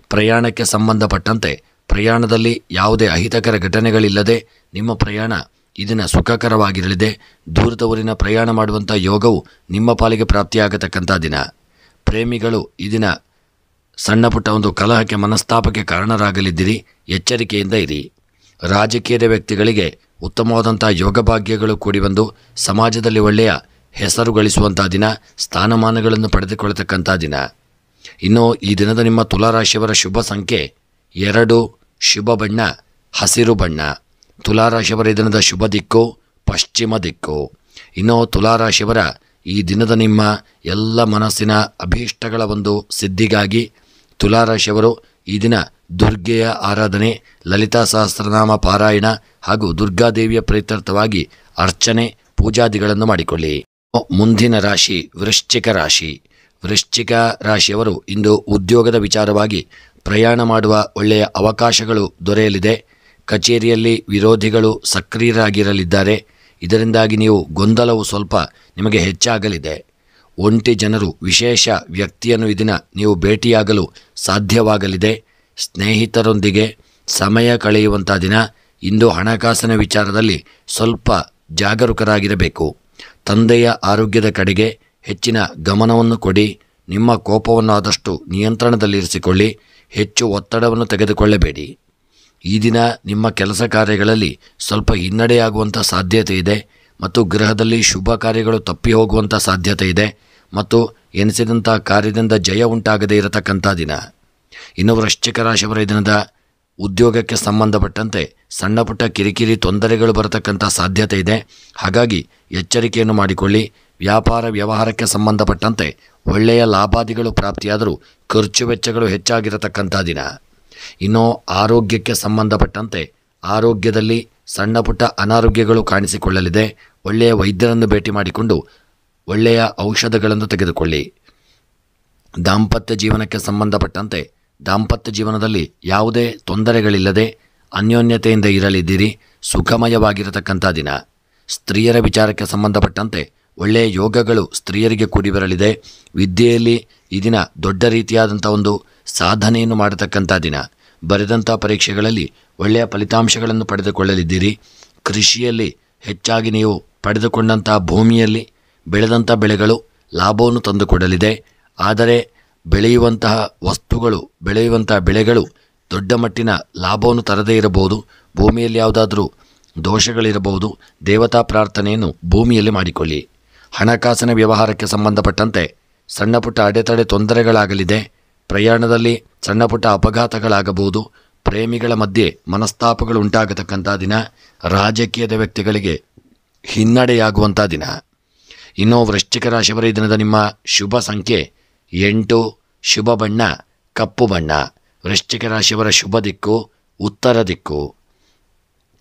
ಪ್ರಯಾಣಕ್ಕೆ ಸಂಬಂಧಪಟ್ಟಂತೆ ಪ್ರಯಾಣದಲ್ಲಿ ಯಾವುದೇ ಅಹಿತಕರ ಘಟನೆಗಳಿಲ್ಲದೆ ನಿಮ್ಮ ಪ್ರಯಾಣ ಈ ದಿನ ಸುಖಕರವಾಗಿರಲಿದೆ. ದೂರದ ಊರಿನ ಪ್ರಯಾಣ ಮಾಡುವಂಥ ಯೋಗವು ನಿಮ್ಮ ಪಾಲಿಗೆ ಪ್ರಾಪ್ತಿಯಾಗತಕ್ಕಂಥ ದಿನ. ಪ್ರೇಮಿಗಳು ಈ ದಿನ ಸಣ್ಣ ಪುಟ್ಟ ಒಂದು ಕಲಹಕ್ಕೆ ಮನಸ್ತಾಪಕ್ಕೆ ಕಾರಣರಾಗಲಿದ್ದೀರಿ. ಎಚ್ಚರಿಕೆಯಿಂದ ಇರಿ. ರಾಜಕೀಯದ ವ್ಯಕ್ತಿಗಳಿಗೆ ಉತ್ತಮವಾದಂಥ ಯೋಗ ಭಾಗ್ಯಗಳು ಕೂಡಿ ಬಂದು ಸಮಾಜದಲ್ಲಿ ಒಳ್ಳೆಯ ಹೆಸರು ಗಳಿಸುವಂಥ ದಿನ. ಸ್ಥಾನಮಾನಗಳನ್ನು ಪಡೆದುಕೊಳ್ಳತಕ್ಕಂಥ ದಿನ. ಇನ್ನು ಈ ದಿನದ ನಿಮ್ಮ ತುಲಾರಾಶಿಯವರ ಶುಭ ಸಂಖ್ಯೆ 2, ಶುಭ ಬಣ್ಣ ಹಸಿರು ಬಣ್ಣ. ತುಲಾರಾಶಿಯವರ ಈ ದಿನದ ಶುಭ ದಿಕ್ಕು ಪಶ್ಚಿಮ ದಿಕ್ಕು. ಇನ್ನು ತುಲಾರಾಶಿಯವರ ಈ ದಿನದ ನಿಮ್ಮ ಎಲ್ಲ ಮನಸ್ಸಿನ ಅಭೀಷ್ಟಗಳ ಒಂದು ಸಿದ್ಧಿಗಾಗಿ ತುಲಾರಾಶಿಯವರು ಈ ದಿನ ದುರ್ಗೆಯ ಆರಾಧನೆ, ಲಲಿತಾ ಸಹಸ್ರನಾಮ ಪಾರಾಯಣ ಹಾಗೂ ದುರ್ಗಾದೇವಿಯ ಪ್ರೀತ್ಯರ್ಥವಾಗಿ ಅರ್ಚನೆ ಪೂಜಾದಿಗಳನ್ನು ಮಾಡಿಕೊಳ್ಳಿ. ಮುಂದಿನ ರಾಶಿ ವೃಶ್ಚಿಕ ರಾಶಿ. ವೃಶ್ಚಿಕ ರಾಶಿಯವರು ಇಂದು ಉದ್ಯೋಗದ ವಿಚಾರವಾಗಿ ಪ್ರಯಾಣ ಮಾಡುವ ಒಳ್ಳೆಯ ಅವಕಾಶಗಳು ದೊರೆಯಲಿದೆ. ಕಚೇರಿಯಲ್ಲಿ ವಿರೋಧಿಗಳು ಸಕ್ರಿಯರಾಗಿರಲಿದ್ದಾರೆ. ಇದರಿಂದಾಗಿ ನೀವು ಗೊಂದಲವು ಸ್ವಲ್ಪ ನಿಮಗೆ ಹೆಚ್ಚಾಗಲಿದೆ. ಒಂಟಿ ಜನರು ವಿಶೇಷ ವ್ಯಕ್ತಿಯನ್ನು ಈ ದಿನ ನೀವು ಭೇಟಿಯಾಗಲು ಸಾಧ್ಯವಾಗಲಿದೆ. ಸ್ನೇಹಿತರೊಂದಿಗೆ ಸಮಯ ಕಳೆಯುವಂಥ ದಿನ. ಇಂದು ಹಣಕಾಸಿನ ವಿಚಾರದಲ್ಲಿ ಸ್ವಲ್ಪ ಜಾಗರೂಕರಾಗಿರಬೇಕು. ತಂದೆಯ ಆರೋಗ್ಯದ ಕಡೆಗೆ ಹೆಚ್ಚಿನ ಗಮನವನ್ನು ಕೊಡಿ. ನಿಮ್ಮ ಕೋಪವನ್ನು ಆದಷ್ಟು ನಿಯಂತ್ರಣದಲ್ಲಿರಿಸಿಕೊಳ್ಳಿ. ಹೆಚ್ಚು ಒತ್ತಡವನ್ನು ತೆಗೆದುಕೊಳ್ಳಬೇಡಿ. ಈ ದಿನ ನಿಮ್ಮ ಕೆಲಸ ಕಾರ್ಯಗಳಲ್ಲಿ ಸ್ವಲ್ಪ ಹಿನ್ನಡೆಯಾಗುವಂಥ ಸಾಧ್ಯತೆ ಇದೆ ಮತ್ತು ಗೃಹದಲ್ಲಿ ಶುಭ ಕಾರ್ಯಗಳು ತಪ್ಪಿ ಹೋಗುವಂಥ ಸಾಧ್ಯತೆ ಇದೆ ಮತ್ತು ಎನಿಸಿದಂಥ ಕಾರ್ಯದಿಂದ ಜಯ ಉಂಟಾಗದೇ ಇರತಕ್ಕಂಥ ದಿನ. ಇನ್ನು ವೃಶ್ಚಿಕ ರಾಶಿಯವರ ದಿನದ ಉದ್ಯೋಗಕ್ಕೆ ಸಂಬಂಧಪಟ್ಟಂತೆ ಸಣ್ಣ ಪುಟ್ಟ ಕಿರಿಕಿರಿ ತೊಂದರೆಗಳು ಬರತಕ್ಕಂಥ ಸಾಧ್ಯತೆ ಇದೆ. ಹಾಗಾಗಿ ಎಚ್ಚರಿಕೆಯನ್ನು ಮಾಡಿಕೊಳ್ಳಿ. ವ್ಯಾಪಾರ ವ್ಯವಹಾರಕ್ಕೆ ಸಂಬಂಧಪಟ್ಟಂತೆ ಒಳ್ಳೆಯ ಲಾಭಾದಿಗಳು ಪ್ರಾಪ್ತಿಯಾದರೂ ಖರ್ಚು ವೆಚ್ಚಗಳು ಹೆಚ್ಚಾಗಿರತಕ್ಕಂಥ ದಿನ. ಇನ್ನು ಆರೋಗ್ಯಕ್ಕೆ ಸಂಬಂಧಪಟ್ಟಂತೆ ಆರೋಗ್ಯದಲ್ಲಿ ಸಣ್ಣ ಪುಟ್ಟ ಅನಾರೋಗ್ಯಗಳು ಕಾಣಿಸಿಕೊಳ್ಳಲಿದೆ. ಒಳ್ಳೆಯ ವೈದ್ಯರನ್ನು ಭೇಟಿ ಮಾಡಿಕೊಂಡು ಒಳ್ಳೆಯ ಔಷಧಗಳನ್ನು ತೆಗೆದುಕೊಳ್ಳಿ. ದಾಂಪತ್ಯ ಜೀವನಕ್ಕೆ ಸಂಬಂಧಪಟ್ಟಂತೆ ದಾಂಪತ್ಯ ಜೀವನದಲ್ಲಿ ಯಾವುದೇ ತೊಂದರೆಗಳಿಲ್ಲದೆ ಅನ್ಯೋನ್ಯತೆಯಿಂದ ಇರಲಿದ್ದೀರಿ. ಸುಖಮಯವಾಗಿರತಕ್ಕಂಥ ದಿನ. ಸ್ತ್ರೀಯರ ವಿಚಾರಕ್ಕೆ ಸಂಬಂಧಪಟ್ಟಂತೆ ಒಳ್ಳೆಯ ಯೋಗಗಳು ಸ್ತ್ರೀಯರಿಗೆ ಕೂಡಿ ಬರಲಿದೆ. ವಿದ್ಯೆಯಲ್ಲಿ ಈ ದಿನ ದೊಡ್ಡ ರೀತಿಯಾದಂಥ ಒಂದು ಸಾಧನೆಯನ್ನು ಮಾಡತಕ್ಕಂಥ ದಿನ. ಬರೆದಂಥ ಪರೀಕ್ಷೆಗಳಲ್ಲಿ ಒಳ್ಳೆಯ ಫಲಿತಾಂಶಗಳನ್ನು ಪಡೆದುಕೊಳ್ಳಲಿದ್ದೀರಿ. ಕೃಷಿಯಲ್ಲಿ ಹೆಚ್ಚಾಗಿ ನೀವು ಪಡೆದುಕೊಂಡಂಥ ಭೂಮಿಯಲ್ಲಿ ಬೆಳೆದಂಥ ಬೆಳೆಗಳು ಲಾಭವನ್ನು ತಂದುಕೊಡಲಿದೆ. ಆದರೆ ಬೆಳೆಯುವಂತಹ ವಸ್ತುಗಳು ಬೆಳೆಯುವಂತಹ ಬೆಳೆಗಳು ದೊಡ್ಡ ಮಟ್ಟಿನ ಲಾಭವನ್ನು ತರದೇ ಇರಬಹುದು. ಭೂಮಿಯಲ್ಲಿ ಯಾವುದಾದ್ರೂ ದೋಷಗಳಿರಬಹುದು. ದೇವತಾ ಪ್ರಾರ್ಥನೆಯನ್ನು ಭೂಮಿಯಲ್ಲಿ ಮಾಡಿಕೊಳ್ಳಿ. ಹಣಕಾಸಿನ ವ್ಯವಹಾರಕ್ಕೆ ಸಂಬಂಧಪಟ್ಟಂತೆ ಸಣ್ಣ ಪುಟ್ಟ ಅಡೆತಡೆ ತೊಂದರೆಗಳಾಗಲಿದೆ. ಪ್ರಯಾಣದಲ್ಲಿ ಸಣ್ಣ ಪುಟ್ಟ ಅಪಘಾತಗಳಾಗಬಹುದು. ಪ್ರೇಮಿಗಳ ಮಧ್ಯೆ ಮನಸ್ತಾಪಗಳು ಉಂಟಾಗತಕ್ಕಂಥ ದಿನ. ರಾಜಕೀಯದ ವ್ಯಕ್ತಿಗಳಿಗೆ ಹಿನ್ನಡೆಯಾಗುವಂಥ ದಿನ. ಇನ್ನು ವೃಶ್ಚಿಕ ರಾಶಿಯವರ ಈ ದಿನದ ನಿಮ್ಮ ಶುಭ ಸಂಖ್ಯೆ 8, ಶುಭ ಬಣ್ಣ ಕಪ್ಪು ಬಣ್ಣ. ವೃಶ್ಚಿಕ ರಾಶಿಯವರ ಶುಭ ದಿಕ್ಕು ಉತ್ತರ ದಿಕ್ಕು.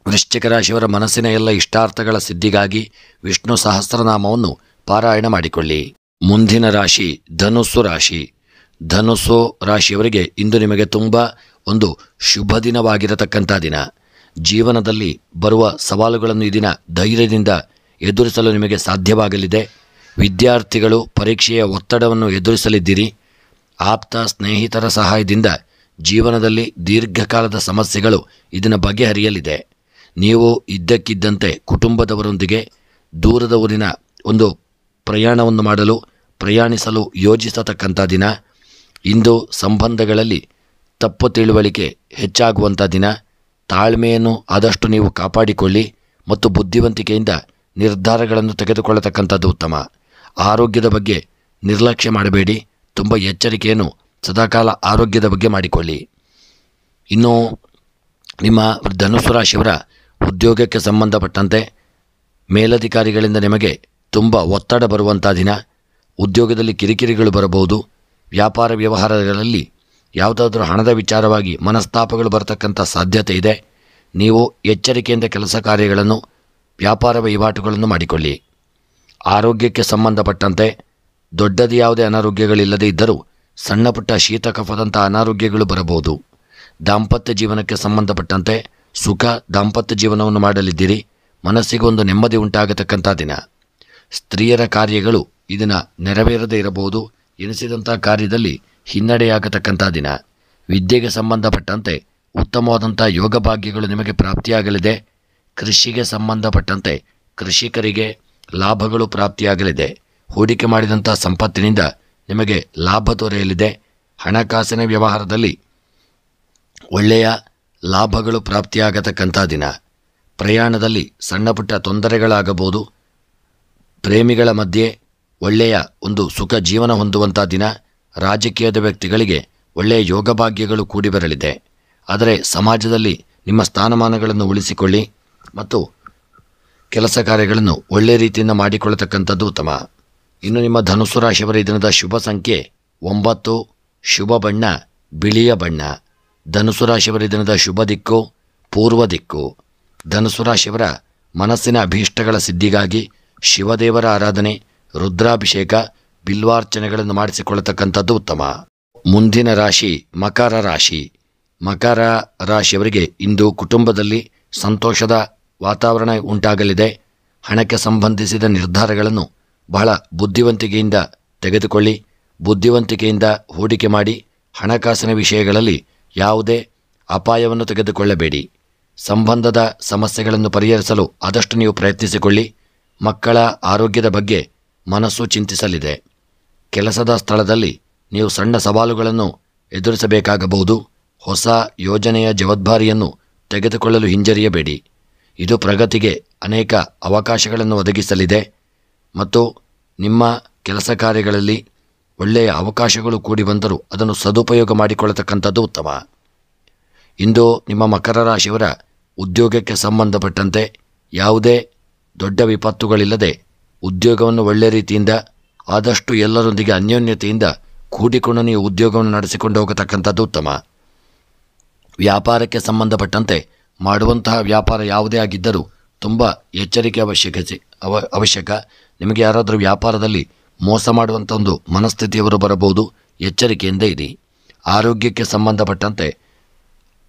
ವೃಶ್ಚಿಕ ರಾಶಿಯವರ ಮನಸ್ಸಿನ ಎಲ್ಲ ಇಷ್ಟಾರ್ಥಗಳ ಸಿದ್ಧಿಗಾಗಿ ವಿಷ್ಣು ಸಹಸ್ರನಾಮವನ್ನು ಪಾರಾಯಣ ಮಾಡಿಕೊಳ್ಳಿ. ಮುಂದಿನ ರಾಶಿ ಧನುಸ್ಸು ರಾಶಿ. ಧನುಸ್ಸು ರಾಶಿಯವರಿಗೆ ಇಂದು ನಿಮಗೆ ತುಂಬ ಒಂದು ಶುಭ ದಿನವಾಗಿರತಕ್ಕಂಥ ದಿನ. ಜೀವನದಲ್ಲಿ ಬರುವ ಸವಾಲುಗಳನ್ನು ಈ ದಿನ ಧೈರ್ಯದಿಂದ ಎದುರಿಸಲು ನಿಮಗೆ ಸಾಧ್ಯವಾಗಲಿದೆ. ವಿದ್ಯಾರ್ಥಿಗಳು ಪರೀಕ್ಷೆಯ ಒತ್ತಡವನ್ನು ಎದುರಿಸಲಿದ್ದೀರಿ. ಆಪ್ತ ಸ್ನೇಹಿತರ ಸಹಾಯದಿಂದ ಜೀವನದಲ್ಲಿ ದೀರ್ಘಕಾಲದ ಸಮಸ್ಯೆಗಳು ಇದನ್ನು ಬಗೆಹರಿಯಲಿದೆ. ನೀವು ಇದ್ದಕ್ಕಿದ್ದಂತೆ ಕುಟುಂಬದವರೊಂದಿಗೆ ದೂರದ ಊರಿನ ಒಂದು ಪ್ರಯಾಣವನ್ನು ಮಾಡಲು ಪ್ರಯಾಣಿಸಲು ಯೋಜಿಸತಕ್ಕಂಥ ದಿನ. ಇಂದು ಸಂಬಂಧಗಳಲ್ಲಿ ತಪ್ಪು ತಿಳುವಳಿಕೆ ಹೆಚ್ಚಾಗುವಂಥ ದಿನ. ತಾಳ್ಮೆಯನ್ನು ಆದಷ್ಟು ನೀವು ಕಾಪಾಡಿಕೊಳ್ಳಿ ಮತ್ತು ಬುದ್ಧಿವಂತಿಕೆಯಿಂದ ನಿರ್ಧಾರಗಳನ್ನು ತೆಗೆದುಕೊಳ್ಳತಕ್ಕಂಥದ್ದು ಉತ್ತಮ. ಆರೋಗ್ಯದ ಬಗ್ಗೆ ನಿರ್ಲಕ್ಷ್ಯ ಮಾಡಬೇಡಿ. ತುಂಬ ಎಚ್ಚರಿಕೆಯನ್ನು ಸದಾಕಾಲ ಆರೋಗ್ಯದ ಬಗ್ಗೆ ಮಾಡಿಕೊಳ್ಳಿ. ಇನ್ನು ನಿಮ್ಮ ಧನುಸ್ಸು ರಾಶಿಯವರ ಉದ್ಯೋಗಕ್ಕೆ ಸಂಬಂಧಪಟ್ಟಂತೆ ಮೇಲಧಿಕಾರಿಗಳಿಂದ ನಿಮಗೆ ತುಂಬ ಒತ್ತಡ ಬರುವಂಥ ದಿನ. ಉದ್ಯೋಗದಲ್ಲಿ ಕಿರಿಕಿರಿಗಳು ಬರಬಹುದು. ವ್ಯಾಪಾರ ವ್ಯವಹಾರಗಳಲ್ಲಿ ಯಾವುದಾದ್ರೂ ಹಣದ ವಿಚಾರವಾಗಿ ಮನಸ್ತಾಪಗಳು ಬರತಕ್ಕಂಥ ಸಾಧ್ಯತೆ ಇದೆ. ನೀವು ಎಚ್ಚರಿಕೆಯಿಂದ ಕೆಲಸ ಕಾರ್ಯಗಳನ್ನು, ವ್ಯಾಪಾರ ವಹಿವಾಟುಗಳನ್ನು ಮಾಡಿಕೊಳ್ಳಿ. ಆರೋಗ್ಯಕ್ಕೆ ಸಂಬಂಧಪಟ್ಟಂತೆ ದೊಡ್ಡದು ಯಾವುದೇ ಅನಾರೋಗ್ಯಗಳಿಲ್ಲದೇ ಇದ್ದರೂ ಸಣ್ಣ ಪುಟ್ಟ ಶೀತ ಕಫದಂಥ ಅನಾರೋಗ್ಯಗಳು ಬರಬಹುದು. ದಾಂಪತ್ಯ ಜೀವನಕ್ಕೆ ಸಂಬಂಧಪಟ್ಟಂತೆ ಸುಖ ದಾಂಪತ್ಯ ಜೀವನವನ್ನು ಮಾಡಲಿದ್ದೀರಿ. ಮನಸ್ಸಿಗೆ ಒಂದು ನೆಮ್ಮದಿ ಉಂಟಾಗತಕ್ಕಂಥ ದಿನ. ಸ್ತ್ರೀಯರ ಕಾರ್ಯಗಳು ಈ ದಿನ ನೆರವೇರದೇ ಇರಬಹುದು. ಎನಿಸಿದಂಥ ಕಾರ್ಯದಲ್ಲಿ ಹಿನ್ನಡೆಯಾಗತಕ್ಕಂಥ ದಿನ. ವಿದ್ಯೆಗೆ ಸಂಬಂಧಪಟ್ಟಂತೆ ಉತ್ತಮವಾದಂಥ ಯೋಗ ಭಾಗ್ಯಗಳು ನಿಮಗೆ ಪ್ರಾಪ್ತಿಯಾಗಲಿದೆ. ಕೃಷಿಗೆ ಸಂಬಂಧಪಟ್ಟಂತೆ ಕೃಷಿಕರಿಗೆ ಲಾಭಗಳು ಪ್ರಾಪ್ತಿಯಾಗಲಿದೆ. ಹೂಡಿಕೆ ಮಾಡಿದಂಥ ಸಂಪತ್ತಿನಿಂದ ನಿಮಗೆ ಲಾಭ ದೊರೆಯಲಿದೆ. ಹಣಕಾಸಿನ ವ್ಯವಹಾರದಲ್ಲಿ ಒಳ್ಳೆಯ ಲಾಭಗಳು ಪ್ರಾಪ್ತಿಯಾಗತಕ್ಕಂಥ ದಿನ. ಪ್ರಯಾಣದಲ್ಲಿ ಸಣ್ಣ ಪುಟ್ಟ ತೊಂದರೆಗಳಾಗಬಹುದು. ಪ್ರೇಮಿಗಳ ಮಧ್ಯೆ ಒಳ್ಳೆಯ ಒಂದು ಸುಖ ಜೀವನ ಹೊಂದುವಂಥ ದಿನ. ರಾಜಕೀಯದ ವ್ಯಕ್ತಿಗಳಿಗೆ ಒಳ್ಳೆಯ ಯೋಗ ಭಾಗ್ಯಗಳು ಕೂಡಿ ಬರಲಿದೆ. ಆದರೆ ಸಮಾಜದಲ್ಲಿ ನಿಮ್ಮ ಸ್ಥಾನಮಾನಗಳನ್ನು ಉಳಿಸಿಕೊಳ್ಳಿ ಮತ್ತು ಕೆಲಸ ಕಾರ್ಯಗಳನ್ನು ಒಳ್ಳೆಯ ರೀತಿಯಿಂದ ಮಾಡಿಕೊಳ್ಳತಕ್ಕಂಥದ್ದು ಉತ್ತಮ. ಇನ್ನು ನಿಮ್ಮ ಧನುಸ್ಸು ರಾಶಿಯವರ ಈ ದಿನದ ಶುಭ ಸಂಖ್ಯೆ 9. ಶುಭ ಬಣ್ಣ ಬಿಳಿಯ ಬಣ್ಣ. ಧನುಸ್ಸು ರಾಶಿಯವರ ಈ ದಿನದ ಶುಭ ದಿಕ್ಕು ಪೂರ್ವ ದಿಕ್ಕು. ಧನುಸ್ಸು ರಾಶಿಯವರ ಮನಸ್ಸಿನ ಅಭೀಷ್ಟಗಳ ಸಿದ್ಧಿಗಾಗಿ ಶಿವದೇವರ ಆರಾಧನೆ, ರುದ್ರಾಭಿಷೇಕ, ಬಿಲ್ವಾರ್ಚನೆಗಳನ್ನು ಮಾಡಿಸಿಕೊಳ್ಳತಕ್ಕಂಥದ್ದು ಉತ್ತಮ. ಮುಂದಿನ ರಾಶಿ ಮಕರ ರಾಶಿ. ಮಕರ ರಾಶಿಯವರಿಗೆ ಇಂದು ಕುಟುಂಬದಲ್ಲಿ ಸಂತೋಷದ ವಾತಾವರಣ ಉಂಟಾಗಲಿದೆ. ಹಣಕ್ಕೆ ಸಂಬಂಧಿಸಿದ ನಿರ್ಧಾರಗಳನ್ನು ಬಹಳ ಬುದ್ಧಿವಂತಿಕೆಯಿಂದ ತೆಗೆದುಕೊಳ್ಳಿ. ಬುದ್ಧಿವಂತಿಕೆಯಿಂದ ಹೂಡಿಕೆ ಮಾಡಿ. ಹಣಕಾಸಿನ ವಿಷಯಗಳಲ್ಲಿ ಯಾವುದೇ ಅಪಾಯವನ್ನು ತೆಗೆದುಕೊಳ್ಳಬೇಡಿ. ಸಂಬಂಧದ ಸಮಸ್ಯೆಗಳನ್ನು ಪರಿಹರಿಸಲು ಆದಷ್ಟು ನೀವು ಪ್ರಯತ್ನಿಸಿಕೊಳ್ಳಿ. ಮಕ್ಕಳ ಆರೋಗ್ಯದ ಬಗ್ಗೆ ಮನಸ್ಸು ಚಿಂತಿಸಲಿದೆ. ಕೆಲಸದ ಸ್ಥಳದಲ್ಲಿ ನೀವು ಸಣ್ಣ ಸವಾಲುಗಳನ್ನು ಎದುರಿಸಬೇಕಾಗಬಹುದು. ಹೊಸ ಯೋಜನೆಯ ಜವಾಬ್ದಾರಿಯನ್ನು ತೆಗೆದುಕೊಳ್ಳಲು ಹಿಂಜರಿಯಬೇಡಿ. ಇದು ಪ್ರಗತಿಗೆ ಅನೇಕ ಅವಕಾಶಗಳನ್ನು ಒದಗಿಸಲಿದೆ ಮತ್ತು ನಿಮ್ಮ ಕೆಲಸ ಕಾರ್ಯಗಳಲ್ಲಿ ಒಳ್ಳೆಯ ಅವಕಾಶಗಳು ಕೂಡಿ ಬಂದರೂ ಅದನ್ನು ಸದುಪಯೋಗ ಮಾಡಿಕೊಳ್ಳತಕ್ಕಂಥದ್ದು ಉತ್ತಮ. ಇಂದು ನಿಮ್ಮ ಮಕರ ರಾಶಿಯವರ ಉದ್ಯೋಗಕ್ಕೆ ಸಂಬಂಧಪಟ್ಟಂತೆ ಯಾವುದೇ ದೊಡ್ಡ ವಿಪತ್ತುಗಳಿಲ್ಲದೆ ಉದ್ಯೋಗವನ್ನು ಒಳ್ಳೆಯ ರೀತಿಯಿಂದ ಆದಷ್ಟು ಎಲ್ಲರೊಂದಿಗೆ ಅನ್ಯೋನ್ಯತೆಯಿಂದ ಕೂಡಿಕೊಂಡು ನೀವು ಉದ್ಯೋಗವನ್ನು ನಡೆಸಿಕೊಂಡು ಹೋಗತಕ್ಕಂಥದ್ದು ಉತ್ತಮ. ವ್ಯಾಪಾರಕ್ಕೆ ಸಂಬಂಧಪಟ್ಟಂತೆ ಮಾಡುವಂತಹ ವ್ಯಾಪಾರ ಯಾವುದೇ ಆಗಿದ್ದರೂ ತುಂಬ ಎಚ್ಚರಿಕೆ ಅವಶ್ಯಕ. ನಿಮಗೆ ಯಾರಾದರೂ ವ್ಯಾಪಾರದಲ್ಲಿ ಮೋಸ ಮಾಡುವಂಥ ಒಂದು ಮನಸ್ಥಿತಿಯವರು ಬರಬಹುದು. ಎಚ್ಚರಿಕೆಯಿಂದ ಇರಿ. ಆರೋಗ್ಯಕ್ಕೆ ಸಂಬಂಧಪಟ್ಟಂತೆ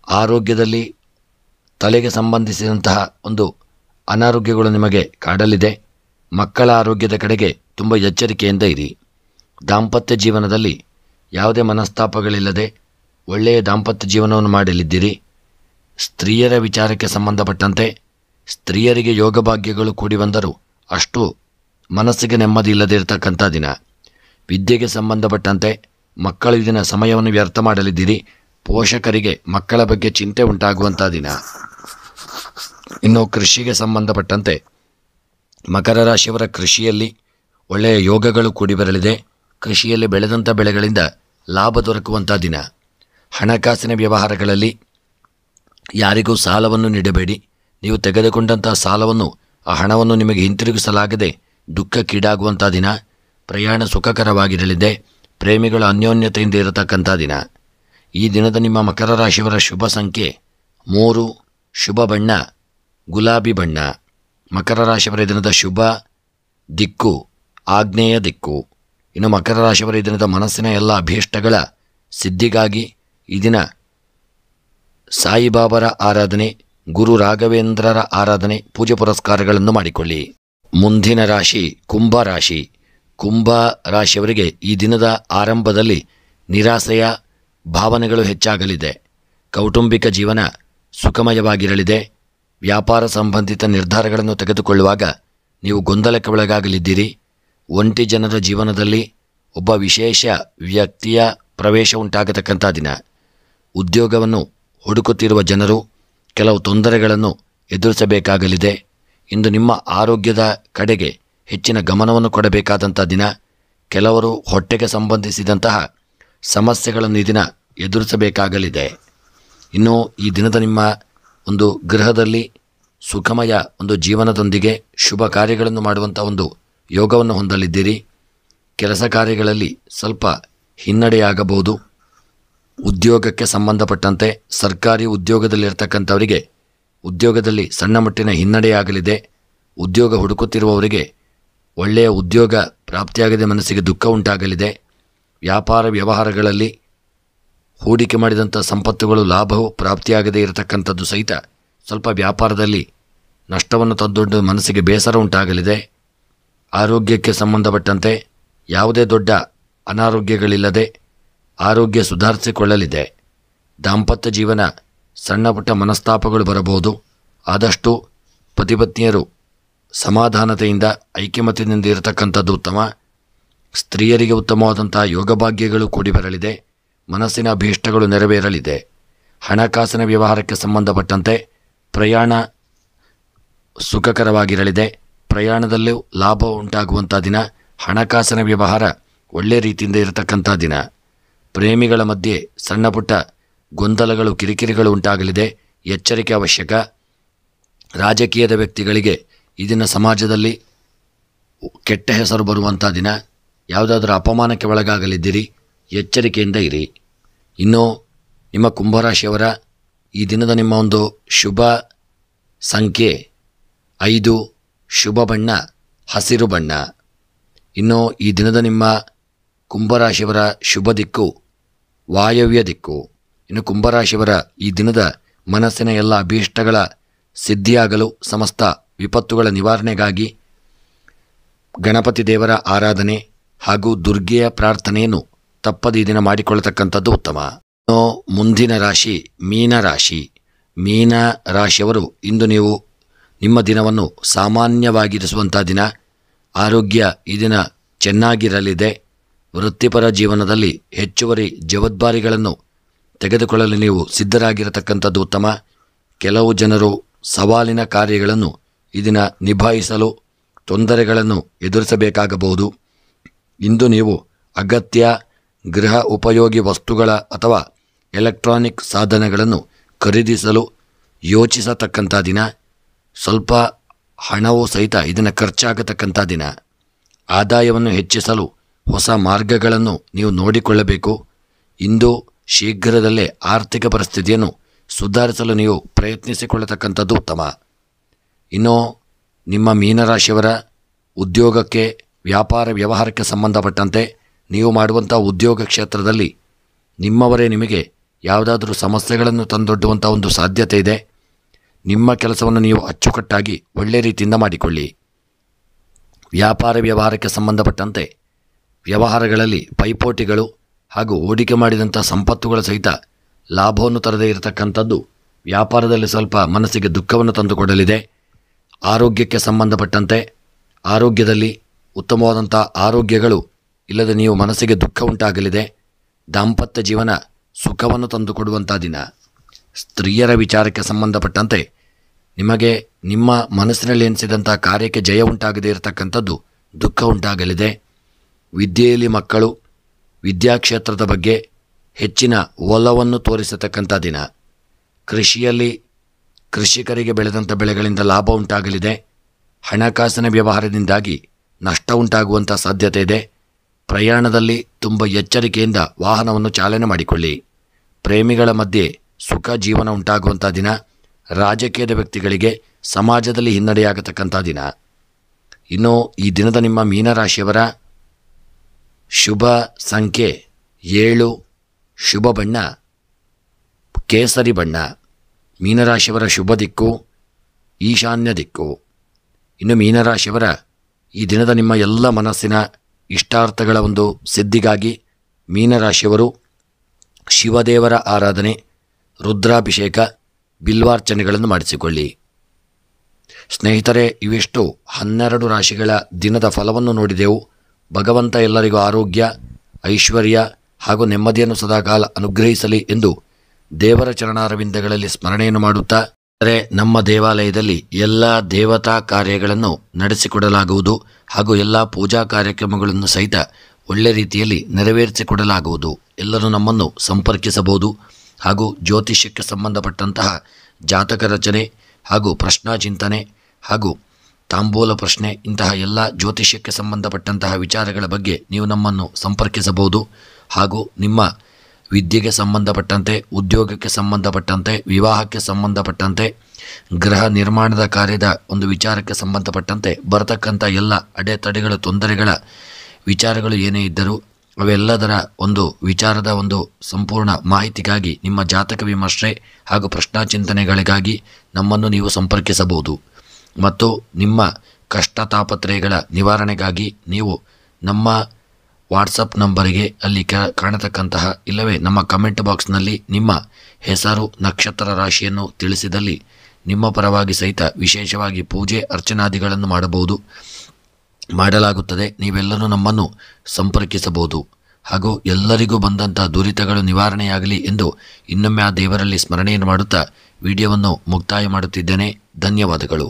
ಆರೋಗ್ಯದಲ್ಲಿ ತಲೆಗೆ ಸಂಬಂಧಿಸಿದಂತಹ ಒಂದು ಅನಾರೋಗ್ಯಗಳು ನಿಮಗೆ ಕಾಡಲಿದೆ. ಮಕ್ಕಳ ಆರೋಗ್ಯದ ಕಡೆಗೆ ತುಂಬ ಎಚ್ಚರಿಕೆಯಿಂದ ಇರಿ. ದಾಂಪತ್ಯ ಜೀವನದಲ್ಲಿ ಯಾವುದೇ ಮನಸ್ತಾಪಗಳಿಲ್ಲದೆ ಒಳ್ಳೆಯ ದಾಂಪತ್ಯ ಜೀವನವನ್ನು ಮಾಡಲಿದ್ದೀರಿ. ಸ್ತ್ರೀಯರ ವಿಚಾರಕ್ಕೆ ಸಂಬಂಧಪಟ್ಟಂತೆ ಸ್ತ್ರೀಯರಿಗೆ ಯೋಗ ಭಾಗ್ಯಗಳು ಕೂಡಿ ಬಂದರೂ ಅಷ್ಟು ಮನಸ್ಸಿಗೆ ನೆಮ್ಮದಿ ಇಲ್ಲದೇ ಇರತಕ್ಕಂಥ ದಿನ. ವಿದ್ಯೆಗೆ ಸಂಬಂಧಪಟ್ಟಂತೆ ಮಕ್ಕಳು ಇದನ್ನ ಸಮಯವನ್ನು ವ್ಯರ್ಥ ಮಾಡಲಿದ್ದೀರಿ. ಪೋಷಕರಿಗೆ ಮಕ್ಕಳ ಬಗ್ಗೆ ಚಿಂತೆ ಉಂಟಾಗುವಂಥ ದಿನ. ಇನ್ನು ಕೃಷಿಗೆ ಸಂಬಂಧಪಟ್ಟಂತೆ ಮಕರ ರಾಶಿಯವರ ಕೃಷಿಯಲ್ಲಿ ಒಳ್ಳೆಯ ಯೋಗಗಳು ಕೂಡಿ ಬರಲಿದೆ. ಕೃಷಿಯಲ್ಲಿ ಬೆಳೆದಂಥ ಬೆಳೆಗಳಿಂದ ಲಾಭ ದೊರಕುವಂಥ ದಿನ. ಹಣಕಾಸಿನ ವ್ಯವಹಾರಗಳಲ್ಲಿ ಯಾರಿಗೂ ಸಾಲವನ್ನು ನೀಡಬೇಡಿ. ನೀವು ತೆಗೆದುಕೊಂಡಂಥ ಸಾಲವನ್ನು ಆ ಹಣವನ್ನು ನಿಮಗೆ ಹಿಂತಿರುಗಿಸಲಾಗದೆ ದುಃಖಕ್ಕೀಡಾಗುವಂಥ ದಿನ. ಪ್ರಯಾಣ ಸುಖಕರವಾಗಿರಲಿದೆ. ಪ್ರೇಮಿಗಳ ಅನ್ಯೋನ್ಯತೆಯಿಂದ ಇರತಕ್ಕಂಥ ದಿನ. ಈ ದಿನದ ನಿಮ್ಮ ಮಕರ ರಾಶಿಯವರ ಶುಭ ಸಂಖ್ಯೆ 3. ಶುಭ ಬಣ್ಣ ಗುಲಾಬಿ ಬಣ್ಣ. ಮಕರ ರಾಶಿಯವರ ದಿನದ ಶುಭ ದಿಕ್ಕು ಆಗ್ನೇಯ ದಿಕ್ಕು. ಇನ್ನು ಮಕರ ರಾಶಿಯವರ ದಿನದ ಮನಸ್ಸಿನ ಎಲ್ಲ ಅಭೀಷ್ಟಗಳ ಸಿದ್ಧಿಗಾಗಿ ಈ ದಿನ ಸಾಯಿಬಾಬರ ಆರಾಧನೆ, ಗುರು ರಾಘವೇಂದ್ರರ ಆರಾಧನೆ, ಪೂಜೆ ಪುರಸ್ಕಾರಗಳನ್ನು ಮಾಡಿಕೊಳ್ಳಿ. ಮುಂದಿನ ರಾಶಿ ಕುಂಭ ರಾಶಿ. ಕುಂಭ ರಾಶಿಯವರಿಗೆ ಈ ದಿನದ ಆರಂಭದಲ್ಲಿ ನಿರಾಸೆಯ ಭಾವನೆಗಳು ಹೆಚ್ಚಾಗಲಿದೆ. ಕೌಟುಂಬಿಕ ಜೀವನ ಸುಖಮಯವಾಗಿರಲಿದೆ. ವ್ಯಾಪಾರ ಸಂಬಂಧಿತ ನಿರ್ಧಾರಗಳನ್ನು ತೆಗೆದುಕೊಳ್ಳುವಾಗ ನೀವು ಗೊಂದಲಕ್ಕೆ ಒಳಗಾಗಲಿದ್ದೀರಿ. ಒಂಟಿ ಜನರ ಜೀವನದಲ್ಲಿ ಒಬ್ಬ ವಿಶೇಷ ವ್ಯಕ್ತಿಯ ಪ್ರವೇಶ ಉಂಟಾಗತಕ್ಕಂಥ ದಿನ. ಉದ್ಯೋಗವನ್ನು ಹುಡುಕುತ್ತಿರುವ ಜನರು ಕೆಲವು ತೊಂದರೆಗಳನ್ನು ಎದುರಿಸಬೇಕಾಗಲಿದೆ. ಇಂದು ನಿಮ್ಮ ಆರೋಗ್ಯದ ಕಡೆಗೆ ಹೆಚ್ಚಿನ ಗಮನವನ್ನು ಕೊಡಬೇಕಾದಂಥ ದಿನ. ಕೆಲವರು ಹೊಟ್ಟೆಗೆ ಸಂಬಂಧಿಸಿದಂತಹ ಸಮಸ್ಯೆಗಳನ್ನು ಈ ದಿನ ಎದುರಿಸಬೇಕಾಗಲಿದೆ. ಇನ್ನು ಈ ದಿನದ ನಿಮ್ಮ ಒಂದು ಗೃಹದಲ್ಲಿ ಸುಖಮಯ ಒಂದು ಜೀವನದೊಂದಿಗೆ ಶುಭ ಕಾರ್ಯಗಳನ್ನು ಮಾಡುವಂಥ ಒಂದು ಯೋಗವನ್ನು ಹೊಂದಲಿದ್ದೀರಿ. ಕೆಲಸ ಕಾರ್ಯಗಳಲ್ಲಿ ಸ್ವಲ್ಪ ಹಿನ್ನಡೆಯಾಗಬಹುದು. ಉದ್ಯೋಗಕ್ಕೆ ಸಂಬಂಧಪಟ್ಟಂತೆ ಸರ್ಕಾರಿ ಉದ್ಯೋಗದಲ್ಲಿರ್ತಕ್ಕಂಥವರಿಗೆ ಉದ್ಯೋಗದಲ್ಲಿ ಸಣ್ಣ ಮಟ್ಟಿನ ಹಿನ್ನಡೆಯಾಗಲಿದೆ. ಉದ್ಯೋಗ ಹುಡುಕುತ್ತಿರುವವರಿಗೆ ಒಳ್ಳೆಯ ಉದ್ಯೋಗ ಪ್ರಾಪ್ತಿಯಾಗದೆ ಮನಸ್ಸಿಗೆ ದುಃಖ ಉಂಟಾಗಲಿದೆ. ವ್ಯಾಪಾರ ವ್ಯವಹಾರಗಳಲ್ಲಿ ಹೂಡಿಕೆ ಮಾಡಿದಂಥ ಸಂಪತ್ತುಗಳು ಲಾಭವು ಪ್ರಾಪ್ತಿಯಾಗದೇ ಇರತಕ್ಕಂಥದ್ದು ಸಹಿತ ಸ್ವಲ್ಪ ವ್ಯಾಪಾರದಲ್ಲಿ ನಷ್ಟವನ್ನು ತಂದೊಡ್ಡ ಮನಸ್ಸಿಗೆ ಬೇಸರ ಉಂಟಾಗಲಿದೆ. ಆರೋಗ್ಯಕ್ಕೆ ಸಂಬಂಧಪಟ್ಟಂತೆ ಯಾವುದೇ ದೊಡ್ಡ ಅನಾರೋಗ್ಯಗಳಿಲ್ಲದೆ ಆರೋಗ್ಯ ಸುಧಾರಿಸಿಕೊಳ್ಳಲಿದೆ. ದಾಂಪತ್ಯ ಜೀವನ ಸಣ್ಣ ಪುಟ್ಟ ಮನಸ್ತಾಪಗಳು ಬರಬಹುದು. ಆದಷ್ಟು ಪತಿಪತ್ನಿಯರು ಸಮಾಧಾನತೆಯಿಂದ ಐಕ್ಯಮತ್ಯದಿಂದ ಇರತಕ್ಕಂಥದ್ದು ಉತ್ತಮ. ಸ್ತ್ರೀಯರಿಗೆ ಉತ್ತಮವಾದಂಥ ಯೋಗಭಾಗ್ಯಗಳು ಕೂಡಿ ಬರಲಿದೆ. ಮನಸ್ಸಿನ ಅಭೀಷ್ಟಗಳು ನೆರವೇರಲಿದೆ. ಹಣಕಾಸಿನ ವ್ಯವಹಾರಕ್ಕೆ ಸಂಬಂಧಪಟ್ಟಂತೆ ಪ್ರಯಾಣ ಸುಖಕರವಾಗಿರಲಿದೆ. ಪ್ರಯಾಣದಲ್ಲೂ ಲಾಭ ಉಂಟಾಗುವಂಥ ದಿನ. ಹಣಕಾಸಿನ ವ್ಯವಹಾರ ಒಳ್ಳೆಯ ರೀತಿಯಿಂದ ಇರತಕ್ಕಂಥ ದಿನ. ಪ್ರೇಮಿಗಳ ಮಧ್ಯೆ ಸಣ್ಣ ಪುಟ್ಟ ಗೊಂದಲಗಳು ಕಿರಿಕಿರಿಗಳು ಉಂಟಾಗಲಿದೆ. ಎಚ್ಚರಿಕೆ ಅವಶ್ಯಕ. ರಾಜಕೀಯದ ವ್ಯಕ್ತಿಗಳಿಗೆ ಈ ದಿನ ಸಮಾಜದಲ್ಲಿ ಕೆಟ್ಟ ಹೆಸರು ಬರುವಂಥ ದಿನ. ಯಾವುದಾದ್ರೂ ಅಪಮಾನಕ್ಕೆ ಒಳಗಾಗಲಿದ್ದೀರಿ, ಎಚ್ಚರಿಕೆಯಿಂದ ಇರಿ. ಇನ್ನು ನಿಮ್ಮ ಕುಂಭರಾಶಿಯವರ ಈ ದಿನದ ನಿಮ್ಮ ಒಂದು ಶುಭ ಸಂಖ್ಯೆ 5, ಶುಭ ಬಣ್ಣ ಹಸಿರು ಬಣ್ಣ. ಇನ್ನು ಈ ದಿನದ ನಿಮ್ಮ ಕುಂಭರಾಶಿಯವರ ಶುಭ ದಿಕ್ಕು ವಾಯವ್ಯ ದಿಕ್ಕು. ಇನ್ನು ಕುಂಭರಾಶಿಯವರ ಈ ದಿನದ ಮನಸ್ಸಿನ ಎಲ್ಲ ಅಭೀಷ್ಟಗಳ ಸಿದ್ಧಿಯಾಗಲು, ಸಮಸ್ತ ವಿಪತ್ತುಗಳ ನಿವಾರಣೆಗಾಗಿ ಗಣಪತಿ ದೇವರ ಆರಾಧನೆ ಹಾಗೂ ದುರ್ಗೆಯ ಪ್ರಾರ್ಥನೆಯನ್ನು ತಪ್ಪದ ಈ ದಿನ ಮಾಡಿಕೊಳ್ಳತಕ್ಕಂಥದ್ದು ಉತ್ತಮ. ಇನ್ನು ಮುಂದಿನ ರಾಶಿ ಮೀನರಾಶಿ. ಮೀನ ರಾಶಿಯವರು ಇಂದು ನೀವು ನಿಮ್ಮ ದಿನವನ್ನು ಸಾಮಾನ್ಯವಾಗಿರಿಸುವಂಥ ದಿನ. ಆರೋಗ್ಯ ಈ ದಿನ ಚೆನ್ನಾಗಿರಲಿದೆ. ವೃತ್ತಿಪರ ಜೀವನದಲ್ಲಿ ಹೆಚ್ಚುವರಿ ಜವಾಬ್ದಾರಿಗಳನ್ನು ತೆಗೆದುಕೊಳ್ಳಲು ನೀವು ಸಿದ್ಧರಾಗಿರತಕ್ಕಂಥದ್ದು ಉತ್ತಮ. ಕೆಲವು ಜನರು ಸವಾಲಿನ ಕಾರ್ಯಗಳನ್ನು ಈ ದಿನ ನಿಭಾಯಿಸಲು ತೊಂದರೆಗಳನ್ನು ಎದುರಿಸಬೇಕಾಗಬಹುದು. ಇಂದು ನೀವು ಅಗತ್ಯ ಗೃಹ ಉಪಯೋಗಿ ವಸ್ತುಗಳ ಅಥವಾ ಎಲೆಕ್ಟ್ರಾನಿಕ್ ಸಾಧನಗಳನ್ನು ಖರೀದಿಸಲು ಯೋಚಿಸತಕ್ಕಂಥ ದಿನ. ಸ್ವಲ್ಪ ಹಣವೂ ಸಹಿತ ಇದನ್ನು ಖರ್ಚಾಗತಕ್ಕಂಥ ದಿನ. ಆದಾಯವನ್ನು ಹೆಚ್ಚಿಸಲು ಹೊಸ ಮಾರ್ಗಗಳನ್ನು ನೀವು ನೋಡಿಕೊಳ್ಳಬೇಕು. ಇಂದು ಶೀಘ್ರದಲ್ಲೇ ಆರ್ಥಿಕ ಪರಿಸ್ಥಿತಿಯನ್ನು ಸುಧಾರಿಸಲು ನೀವು ಪ್ರಯತ್ನಿಸಿಕೊಳ್ಳತಕ್ಕಂಥದ್ದು ಉತ್ತಮ. ಇನ್ನು ನಿಮ್ಮ ಮೀನರಾಶಿಯವರ ಉದ್ಯೋಗಕ್ಕೆ ವ್ಯಾಪಾರ ವ್ಯವಹಾರಕ್ಕೆ ಸಂಬಂಧಪಟ್ಟಂತೆ ನೀವು ಮಾಡುವಂಥ ಉದ್ಯೋಗ ಕ್ಷೇತ್ರದಲ್ಲಿ ನಿಮ್ಮವರೇ ನಿಮಗೆ ಯಾವುದಾದ್ರೂ ಸಮಸ್ಯೆಗಳನ್ನು ತಂದೊಡ್ಡುವಂಥ ಒಂದು ಸಾಧ್ಯತೆ ಇದೆ. ನಿಮ್ಮ ಕೆಲಸವನ್ನು ನೀವು ಅಚ್ಚುಕಟ್ಟಾಗಿ ಒಳ್ಳೆಯ ರೀತಿಯಿಂದ ಮಾಡಿಕೊಳ್ಳಿ. ವ್ಯಾಪಾರ ವ್ಯವಹಾರಕ್ಕೆ ಸಂಬಂಧಪಟ್ಟಂತೆ ವ್ಯವಹಾರಗಳಲ್ಲಿ ಪೈಪೋಟಿಗಳು ಹಾಗೂ ಹೂಡಿಕೆ ಮಾಡಿದಂಥ ಸಂಪತ್ತುಗಳ ಸಹಿತ ಲಾಭವನ್ನು ತರದೇ ಇರತಕ್ಕಂಥದ್ದು ವ್ಯಾಪಾರದಲ್ಲಿ ಸ್ವಲ್ಪ ಮನಸ್ಸಿಗೆ ದುಃಖವನ್ನು ತಂದುಕೊಡಲಿದೆ. ಆರೋಗ್ಯಕ್ಕೆ ಸಂಬಂಧಪಟ್ಟಂತೆ ಆರೋಗ್ಯದಲ್ಲಿ ಉತ್ತಮವಾದಂಥ ಆರೋಗ್ಯಗಳು ಇಲ್ಲದೆ ನೀವು ಮನಸ್ಸಿಗೆ ದುಃಖ ಉಂಟಾಗಲಿದೆ. ದಾಂಪತ್ಯ ಜೀವನ ಸುಖವನ್ನು ತಂದುಕೊಡುವಂಥ ದಿನ. ಸ್ತ್ರೀಯರ ವಿಚಾರಕ್ಕೆ ಸಂಬಂಧಪಟ್ಟಂತೆ ನಿಮಗೆ ನಿಮ್ಮ ಮನಸ್ಸಿನಲ್ಲಿ ಎನಿಸಿದಂಥ ಕಾರ್ಯಕ್ಕೆ ಜಯ ಉಂಟಾಗದೇ ಇರತಕ್ಕಂಥದ್ದು ದುಃಖ ಉಂಟಾಗಲಿದೆ. ವಿದ್ಯೆಯಲ್ಲಿ ಮಕ್ಕಳು ವಿದ್ಯಾಕ್ಷೇತ್ರದ ಬಗ್ಗೆ ಹೆಚ್ಚಿನ ಒಲವನ್ನು ತೋರಿಸತಕ್ಕಂಥ ದಿನ. ಕೃಷಿಯಲ್ಲಿ ಕೃಷಿಕರಿಗೆ ಬೆಳೆದಂಥ ಬೆಳೆಗಳಿಂದ ಲಾಭ ಉಂಟಾಗಲಿದೆ. ಹಣಕಾಸಿನ ವ್ಯವಹಾರದಿಂದಾಗಿ ನಷ್ಟ ಉಂಟಾಗುವಂಥ ಸಾಧ್ಯತೆ ಇದೆ. ಪ್ರಯಾಣದಲ್ಲಿ ತುಂಬ ಎಚ್ಚರಿಕೆಯಿಂದ ವಾಹನವನ್ನು ಚಾಲನೆ ಮಾಡಿಕೊಳ್ಳಿ. ಪ್ರೇಮಿಗಳ ಮಧ್ಯೆ ಸುಖ ಜೀವನ ಉಂಟಾಗುವಂಥ ದಿನ. ರಾಜಕೀಯದ ವ್ಯಕ್ತಿಗಳಿಗೆ ಸಮಾಜದಲ್ಲಿ ಹಿನ್ನಡೆಯಾಗತಕ್ಕಂಥ ದಿನ. ಇನ್ನು ಈ ದಿನದ ನಿಮ್ಮ ಮೀನರಾಶಿಯವರ ಶುಭ ಸಂಖ್ಯೆ 7, ಶುಭ ಬಣ್ಣ ಕೇಸರಿ ಬಣ್ಣ. ಮೀನರಾಶಿಯವರ ಶುಭ ದಿಕ್ಕು ಈಶಾನ್ಯ ದಿಕ್ಕು. ಇನ್ನು ಮೀನರಾಶಿಯವರ ಈ ದಿನದ ನಿಮ್ಮ ಎಲ್ಲ ಮನಸ್ಸಿನ ಇಷ್ಟಾರ್ಥಗಳ ಒಂದು ಸಿದ್ಧಿಗಾಗಿ ಮೀನರಾಶಿಯವರು ಶಿವದೇವರ ಆರಾಧನೆ, ರುದ್ರಾಭಿಷೇಕ, ಬಿಲ್ವಾರ್ಚನೆಗಳನ್ನು ಮಾಡಿಸಿಕೊಳ್ಳಿ. ಸ್ನೇಹಿತರೆ, ಇವಿಷ್ಟು 12 ರಾಶಿಗಳ ದಿನದ ಫಲವನ್ನು ನೋಡಿದೆವು. ಭಗವಂತ ಎಲ್ಲರಿಗೂ ಆರೋಗ್ಯ, ಐಶ್ವರ್ಯ ಹಾಗೂ ನೆಮ್ಮದಿಯನ್ನು ಸದಾಕಾಲ ಅನುಗ್ರಹಿಸಲಿ ಎಂದು ದೇವರ ಚರಣಾರವಿಂದಗಳಲ್ಲಿ ಸ್ಮರಣೆಯನ್ನು ಮಾಡುತ್ತಾ, ನಮ್ಮ ದೇವಾಲಯದಲ್ಲಿ ಎಲ್ಲ ದೇವತಾ ಕಾರ್ಯಗಳನ್ನು ನಡೆಸಿಕೊಡಲಾಗುವುದು ಹಾಗೂ ಎಲ್ಲ ಪೂಜಾ ಕಾರ್ಯಕ್ರಮಗಳನ್ನು ಸಹಿತ ಒಳ್ಳೆ ರೀತಿಯಲ್ಲಿ ನೆರವೇರಿಸಿಕೊಡಲಾಗುವುದು. ಎಲ್ಲರೂ ನಮ್ಮನ್ನು ಸಂಪರ್ಕಿಸಬಹುದು. ಹಾಗೂ ಜ್ಯೋತಿಷ್ಯಕ್ಕೆ ಸಂಬಂಧಪಟ್ಟಂತಹ ಜಾತಕ ರಚನೆ ಹಾಗೂ ಪ್ರಶ್ನಾಚಿಂತನೆ ಹಾಗೂ ತಾಂಬೂಲ ಪ್ರಶ್ನೆ ಇಂತಹ ಎಲ್ಲ ಜ್ಯೋತಿಷ್ಯಕ್ಕೆ ಸಂಬಂಧಪಟ್ಟಂತಹ ವಿಚಾರಗಳ ಬಗ್ಗೆ ನೀವು ನಮ್ಮನ್ನು ಸಂಪರ್ಕಿಸಬಹುದು. ಹಾಗೂ ನಿಮ್ಮ ವಿದ್ಯೆಗೆ ಸಂಬಂಧಪಟ್ಟಂತೆ, ಉದ್ಯೋಗಕ್ಕೆ ಸಂಬಂಧಪಟ್ಟಂತೆ, ವಿವಾಹಕ್ಕೆ ಸಂಬಂಧಪಟ್ಟಂತೆ, ಗೃಹ ನಿರ್ಮಾಣದ ಕಾರ್ಯದ ಒಂದು ವಿಚಾರಕ್ಕೆ ಸಂಬಂಧಪಟ್ಟಂತೆ ಬರತಕ್ಕಂಥ ಎಲ್ಲ ಅಡೆತಡೆಗಳ ತೊಂದರೆಗಳ ವಿಚಾರಗಳು ಏನೇ ಇದ್ದರೂ ಅವೆಲ್ಲದರ ಒಂದು ವಿಚಾರದ ಒಂದು ಸಂಪೂರ್ಣ ಮಾಹಿತಿಗಾಗಿ ನಿಮ್ಮ ಜಾತಕ ವಿಮರ್ಶೆ ಹಾಗೂ ಪ್ರಶ್ನಾಚಿಂತನೆಗಳಿಗಾಗಿ ನಮ್ಮನ್ನು ನೀವು ಸಂಪರ್ಕಿಸಬಹುದು. ಮತ್ತು ನಿಮ್ಮ ಕಷ್ಟ ತಾಪತ್ರಯಗಳ ನಿವಾರಣೆಗಾಗಿ ನೀವು ನಮ್ಮ ವಾಟ್ಸಪ್ ನಂಬರಿಗೆ ಅಲ್ಲಿ ಕಾಣತಕ್ಕಂತಹ ಇಲ್ಲವೇ ನಮ್ಮ ಕಮೆಂಟ್ ಬಾಕ್ಸ್ನಲ್ಲಿ ನಿಮ್ಮ ಹೆಸರು, ನಕ್ಷತ್ರ ರಾಶಿಯನ್ನು ತಿಳಿಸಿದಲ್ಲಿ ನಿಮ್ಮ ಪರವಾಗಿ ಸಹಿತ ವಿಶೇಷವಾಗಿ ಪೂಜೆ ಅರ್ಚನಾದಿಗಳನ್ನು ಮಾಡಲಾಗುತ್ತದೆ. ನೀವೆಲ್ಲರೂ ನಮ್ಮನ್ನು ಸಂಪರ್ಕಿಸಬಹುದು. ಹಾಗೂ ಎಲ್ಲರಿಗೂ ಬಂದಂಥ ದುರಿತಗಳು ನಿವಾರಣೆಯಾಗಲಿ ಎಂದು ಇನ್ನೊಮ್ಮೆ ಆ ದೇವರಲ್ಲಿ ಸ್ಮರಣೆಯನ್ನು ಮಾಡುತ್ತಾ ವಿಡಿಯೋವನ್ನು ಮುಕ್ತಾಯ ಮಾಡುತ್ತಿದ್ದೇನೆ. ಧನ್ಯವಾದಗಳು.